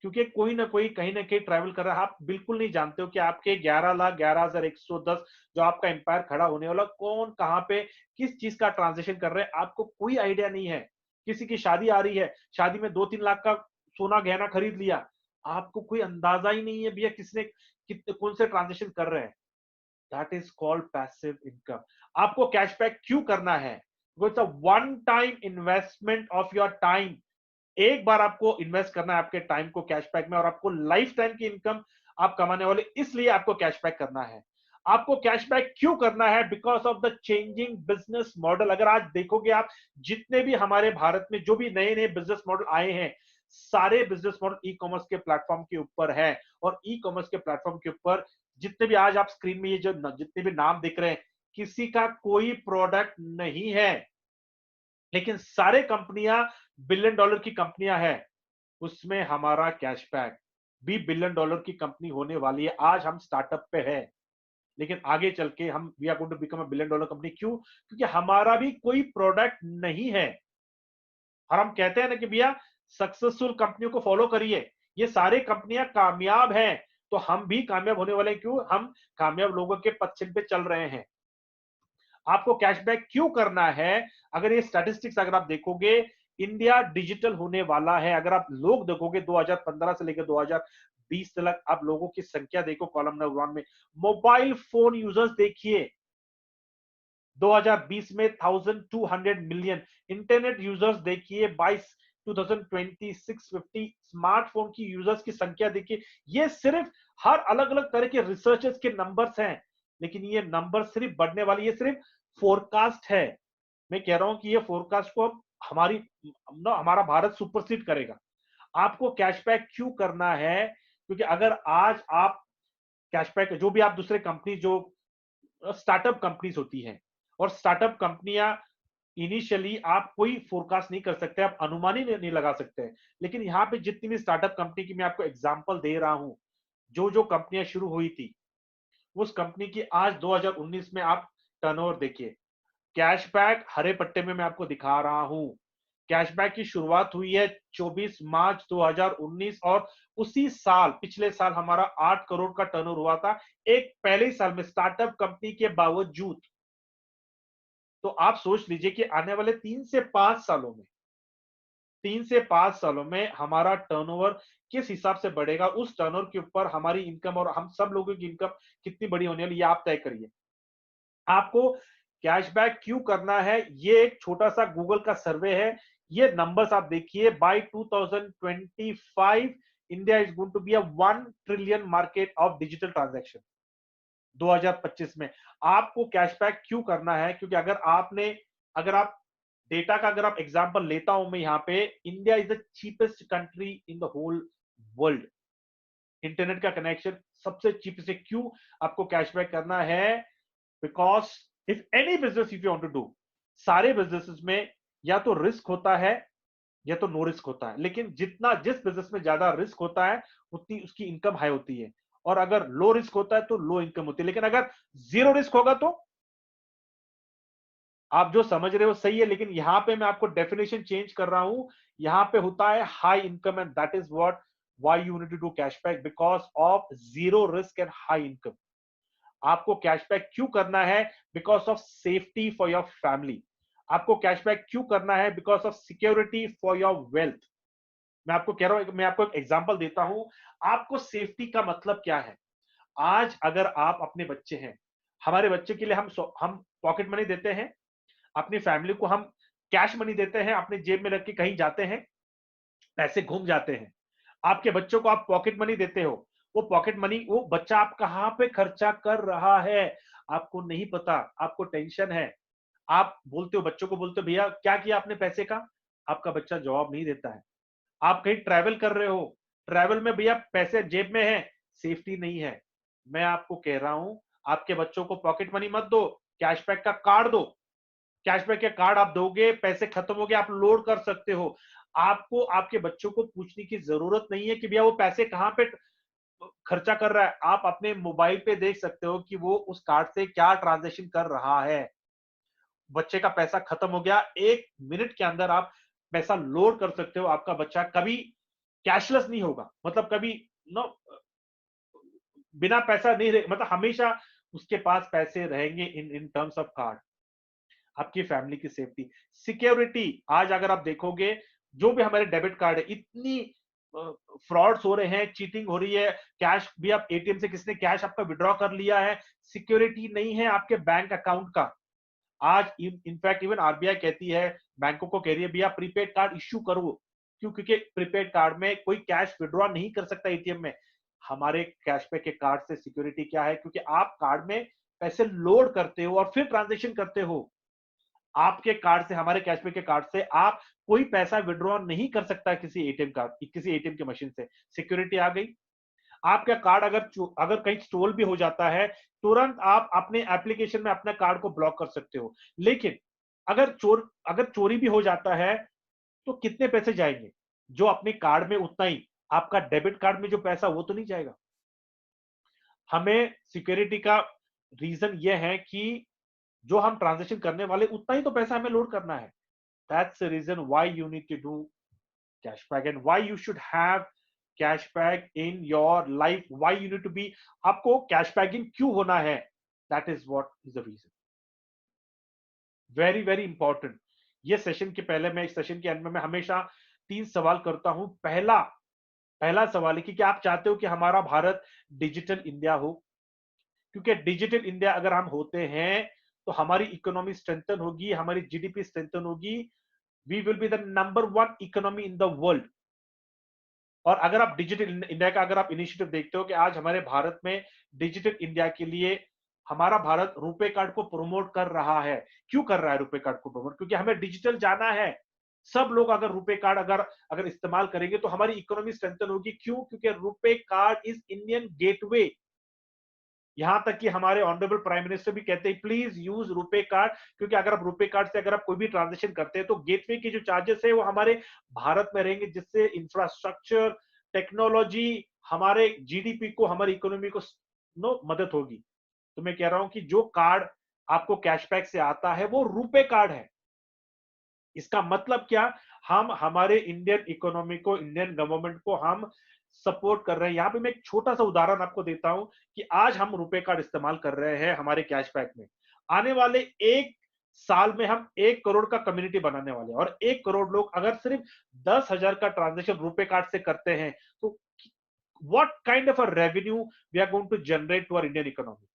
क्योंकि कोई ना कोई कहीं ना कहीं ट्रैवल कर रहा है। आप बिल्कुल नहीं जानते हो कि आपके 11,11,110 जो आपका एम्पायर खड़ा होने वाला, कौन कहां पे किस चीज का ट्रांजेक्शन कर रहे हैं, आपको कोई आइडिया नहीं है। किसी की शादी आ रही है, शादी में 2-3 लाख का सोना गहना खरीद लिया, आपको कोई अंदाजा ही नहीं है भैया किसने कितने कौन से ट्रांजेक्शन कर रहे हैं। That is called passive income. आपको कैशबैक क्यों करना है? It's a one time investment of your time. एक बार आपको इन्वेस्ट करना है आपके टाइम को कैशबैक में, और आपको लाइफ टाइम की इनकम आप कमाने वाले, इसलिए आपको कैशबैक करना है। आपको कैशबैक क्यों करना है? Because of the changing business model. अगर आज देखोगे आप, जितने भी हमारे भारत में जो भी नए नए बिजनेस मॉडल आए हैं, सारे बिजनेस मॉडल ई कॉमर्स के प्लेटफॉर्म के ऊपर है। और ई कॉमर्स के प्लेटफॉर्म के ऊपर जितने भी आज आप स्क्रीन में ये जो जितने भी नाम दिख रहे हैं, किसी का कोई प्रोडक्ट नहीं है, लेकिन सारे कंपनियां बिलियन डॉलर की कंपनियां हैं। उसमें हमारा कैशबैक भी बिलियन डॉलर की कंपनी होने वाली है। आज हम स्टार्टअप पे है, लेकिन आगे चल के हम we are going to become a billion dollar company. क्यों? क्योंकि हमारा भी कोई प्रोडक्ट नहीं है। और हम कहते हैं ना कि भैया सक्सेसफुल कंपनियों को फॉलो करिए, ये सारे कंपनियां कामयाब हैं, तो हम भी कामयाब होने वाले हैं। क्यों? हम कामयाब लोगों के पदचिन्ह पे चल रहे हैं। आपको कैशबैक क्यों करना है? अगर ये स्टैटिस्टिक्स अगर आप देखोगे, इंडिया डिजिटल होने वाला है। अगर आप लोग देखोगे 2015 से लेकर 2020 तक, आप लोगों की संख्या देखो कॉलम नंबर 1 में। मोबाइल फोन यूजर्स देखिए 2020 में 1200 मिलियन। इंटरनेट यूजर्स देखिए 22 2020 650। स्मार्टफोन की यूजर्स की संख्या देखिए। ये सिर्फ हर अलग अलग तरह के रिसर्चर्स के नंबर्स हैं, लेकिन ये नंबर सिर्फ बढ़ने वाली, ये सिर्फ फोरकास्ट है। मैं कह रहा हूं कि ये फोरकास्ट को हमारी हमारा भारत सुपरसीड करेगा। आपको कैशबैक क्यों करना है? क्योंकि अगर आज आप कैशबैक, जो भी आप दूसरे कंपनी जो स्टार्टअप कंपनीज होती हैं, और स्टार्टअप कंपनियां इनिशियली आप कोई फोरकास्ट नहीं कर सकते, आप अनुमान ही नहीं लगा सकते हैं। लेकिन यहाँ पे जितनी भी स्टार्टअप कंपनी की मैं आपको एग्जांपल दे रहा हूं, जो जो कंपनियां शुरू हुई थी, उस कंपनी की आज 2019 में आप टर्नओवर देखिए। कैशबैक हरे पट्टे में मैं आपको दिखा रहा हूं। कैशबैक की शुरुआत हुई है 24 मार्च 2019, और उसी साल, पिछले साल हमारा 8 करोड़ का टर्नओवर हुआ था, एक पहले ही साल में स्टार्टअप कंपनी के बावजूद। तो आप सोच लीजिए कि आने वाले 3 से 5 सालों में हमारा टर्नओवर किस हिसाब से बढ़ेगा। उस टर्नओवर के ऊपर हमारी इनकम और हम सब लोगों की इनकम कितनी बड़ी होने वाली है, ये आप तय करिए। आपको कैशबैक क्यों करना है? ये एक छोटा सा गूगल का सर्वे है। ये नंबर्स आप देखिए। By 2025 India is going to be a 1 trillion market of digital transaction. 2025 में आपको कैशबैक क्यों करना है? क्योंकि अगर आप डेटा का अगर आप एग्जांपल लेता हूं मैं यहां पे, India is the cheapest country in the whole world. Internet का कनेक्शन सबसे चीपेस्ट है। क्यों आपको कैशबैक करना है? Because if any business if you want to do, सारे बिजनेसेस में या तो रिस्क होता है या तो नो रिस्क होता है। लेकिन जितना जिस बिजनेस में ज्यादा रिस्क होता है, उतनी उसकी इनकम हाई होती है। और अगर लो रिस्क होता है तो लो इनकम होती है। लेकिन अगर जीरो रिस्क होगा तो आप जो समझ रहे हो सही है, लेकिन यहां पे मैं आपको डेफिनेशन चेंज कर रहा हूं। यहां पे होता है high income, and that is what why you need to do cashback, because of zero risk and high income. आपको कैशबैक क्यों करना है? Because of safety for your family. आपको कैशबैक क्यों करना है? Because of security for your wealth. मैं आपको कह रहा हूं, मैं आपको एक एग्जांपल देता हूं। आपको सेफ्टी का मतलब क्या है? आज अगर आप अपने बच्चे हैं, हमारे बच्चे के लिए हम पॉकेट मनी देते हैं, अपनी फैमिली को हम कैश मनी देते हैं, अपने जेब में रख के कहीं जाते हैं, पैसे घूम जाते हैं। आपके बच्चों को आप पॉकेट मनी देते हो, वो पॉकेट मनी वो बच्चा आप कहां पे खर्चा कर रहा है आपको नहीं पता, आपको टेंशन है। आप बोलते हो, बच्चों को बोलते हो, भैया क्या किया आपने पैसे का? आपका बच्चा जवाब नहीं देता है। आप कहीं ट्रैवल कर रहे हो, ट्रैवल में भैया पैसे जेब में है, सेफ्टी नहीं है। मैं आपको कह रहा हूं, आपके बच्चों को पॉकेट मनी मत दो, कैशबैक का कार्ड दो। कैशबैक के कार्ड आप दोगे, पैसे खत्म हो गए, आप लोड कर सकते हो। आपको आपके बच्चों को पूछने की जरूरत नहीं है कि भैया वो पैसे कहां पे खर्चा कर रहा है। आप अपने मोबाइल पे देख सकते हो कि वो उस कार्ड से क्या ट्रांजैक्शन कर रहा है। बच्चे का पैसा खत्म हो गया, 1 मिनट के अंदर आप पैसा लोड कर सकते हो। आपका बच्चा कभी कैशलेस नहीं होगा, मतलब कभी नो बिना पैसा नहीं रहे, मतलब हमेशा उसके पास पैसे रहेंगे इन इन टर्म्स ऑफ कार्ड। आपकी फैमिली की सेफ्टी, सिक्योरिटी। आज अगर आप देखोगे, जो भी हमारे डेबिट कार्ड है, इतनी फ्रॉड्स हो रहे हैं, चीटिंग हो रही है। कैश भी आप एटीएम से किसने कैश आपका विड्रॉ कर लिया है, सिक्योरिटी नहीं है आपके बैंक अकाउंट का। आज इनफैक्ट इवन आरबीआई कहती है, बैंकों को कह रही है भैया प्रीपेड कार्ड इश्यू करो। क्यों? क्योंकि प्रीपेड कार्ड में कोई कैश विड्रॉ नहीं कर सकता एटीएम में। हमारे कैशबैक के कार्ड से सिक्योरिटी क्या है? क्योंकि आप कार्ड में पैसे लोड करते हो और फिर ट्रांजेक्शन करते हो। आपके कार्ड से, हमारे कैशबैक के कार्ड से आप कोई पैसा विड्रॉ नहीं कर सकता किसी एटीएम कार्ड, किसी एटीएम की मशीन से। सिक्योरिटी आ गई। आपका कार्ड अगर कहीं स्टोल भी हो जाता है, तुरंत आप अपने एप्लीकेशन में अपने कार्ड को ब्लॉक कर सकते हो। लेकिन अगर चोरी भी हो जाता है, तो कितने पैसे जाएंगे? जो अपने कार्ड में उतना ही, आपका डेबिट कार्ड में जो पैसा वो तो नहीं जाएगा। हमें सिक्योरिटी का रीजन ये है कि जो हम ट्रांजेक्शन करने वाले उतना ही तो पैसा हमें लोड करना है। That's the reason why you need to do cashback and why you should have cashback in your life, why you need to be, आपको cashbacking क्यों होना है, that is what is the reason. very very important. ये session के पहले, मैं इस session के अंत में मैं हमेशा 3 सवाल करता हूं। पहला सवाल है कि क्या आप चाहते हो कि हमारा भारत डिजिटल इंडिया हो? क्योंकि डिजिटल इंडिया अगर हम होते हैं तो हमारी इकोनॉमी स्ट्रेंथन होगी, हमारी जीडीपी स्ट्रेंथन होगी, we will be the number 1 economy in the world. और अगर आप डिजिटल इंडिया का अगर आप इनिशिएटिव देखते हो कि आज हमारे भारत में डिजिटल इंडिया के लिए हमारा भारत रुपे कार्ड को प्रमोट कर रहा है। क्यों कर रहा है रुपे कार्ड को प्रमोट? क्योंकि हमें डिजिटल जाना है। सब लोग अगर रुपे कार्ड अगर इस्तेमाल करेंगे तो हमारी इकोनॉमी स्ट्रेंथन होगी। क्यों? क्योंकि RuPay card is Indian gateway. यहां तक कि हमारे ऑनरेबल प्राइम मिनिस्टर भी कहते हैं प्लीज यूज रुपे कार्ड, क्योंकि अगर आप रुपे कार्ड से अगर आप कोई भी ट्रांजेक्शन करते हैं तो गेटवे के जो चार्जेस है वो हमारे भारत में रहेंगे, जिससे इंफ्रास्ट्रक्चर, टेक्नोलॉजी, हमारे जीडीपी को, हमारी इकोनॉमी को मदद होगी। तो मैं कह रहा हूं कि जो कार्ड आपको कैशबैक से आता है वो रुपे कार्ड है। इसका मतलब क्या? हम हमारे इंडियन इकोनॉमी को, इंडियन गवर्नमेंट को हम सपोर्ट कर रहे हैं। यहां पे मैं एक छोटा सा उदाहरण आपको देता हूं कि आज हम रुपए कार्ड इस्तेमाल कर रहे हैं हमारे कैशबैक में। आने वाले 1 साल में हम 1 करोड़ का कम्युनिटी बनाने वाले हैं, और 1 करोड़ लोग अगर सिर्फ 10,000 का ट्रांजेक्शन रुपए कार्ड से करते हैं तो what kind of a revenue we are going to generate to our Indian economy.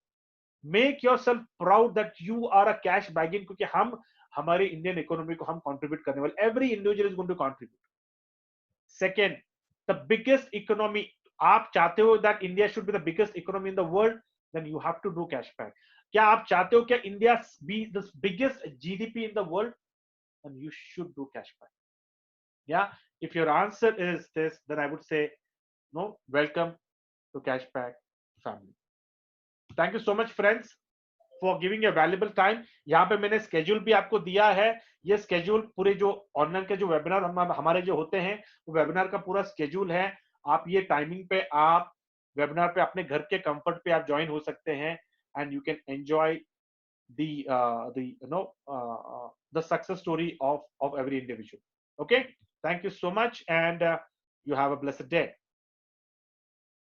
Make yourself proud that you are a cash bagging, क्योंकि हम हमारे इंडियन इकोनॉमी को हम कंट्रीब्यूट करने वाले। Every individual is going to contribute. Second, the biggest economy, आप चाहते हो that India should be the biggest economy in the world, then you have to do cashback. क्या आप चाहते हो क्या India be the biggest GDP in the world, then you should do cashback. या if your answer is this, then I would say no, welcome to cashback family. Thank you so much friends for giving a valuable time. यहाँ पे मैंने schedule भी आपको दिया है। ये schedule पूरे जो ऑनलाइन के जो वेबिनार हमारे जो होते हैं, वो वेबिनार का पूरा स्केड्यूल है। आप ये टाइमिंग पे, आप वेबिनार पे अपने घर के कंफर्ट पे आप ज्वाइन हो सकते हैं, and you can enjoy the success story of every individual. Okay, thank you so much, and you have a blessed day.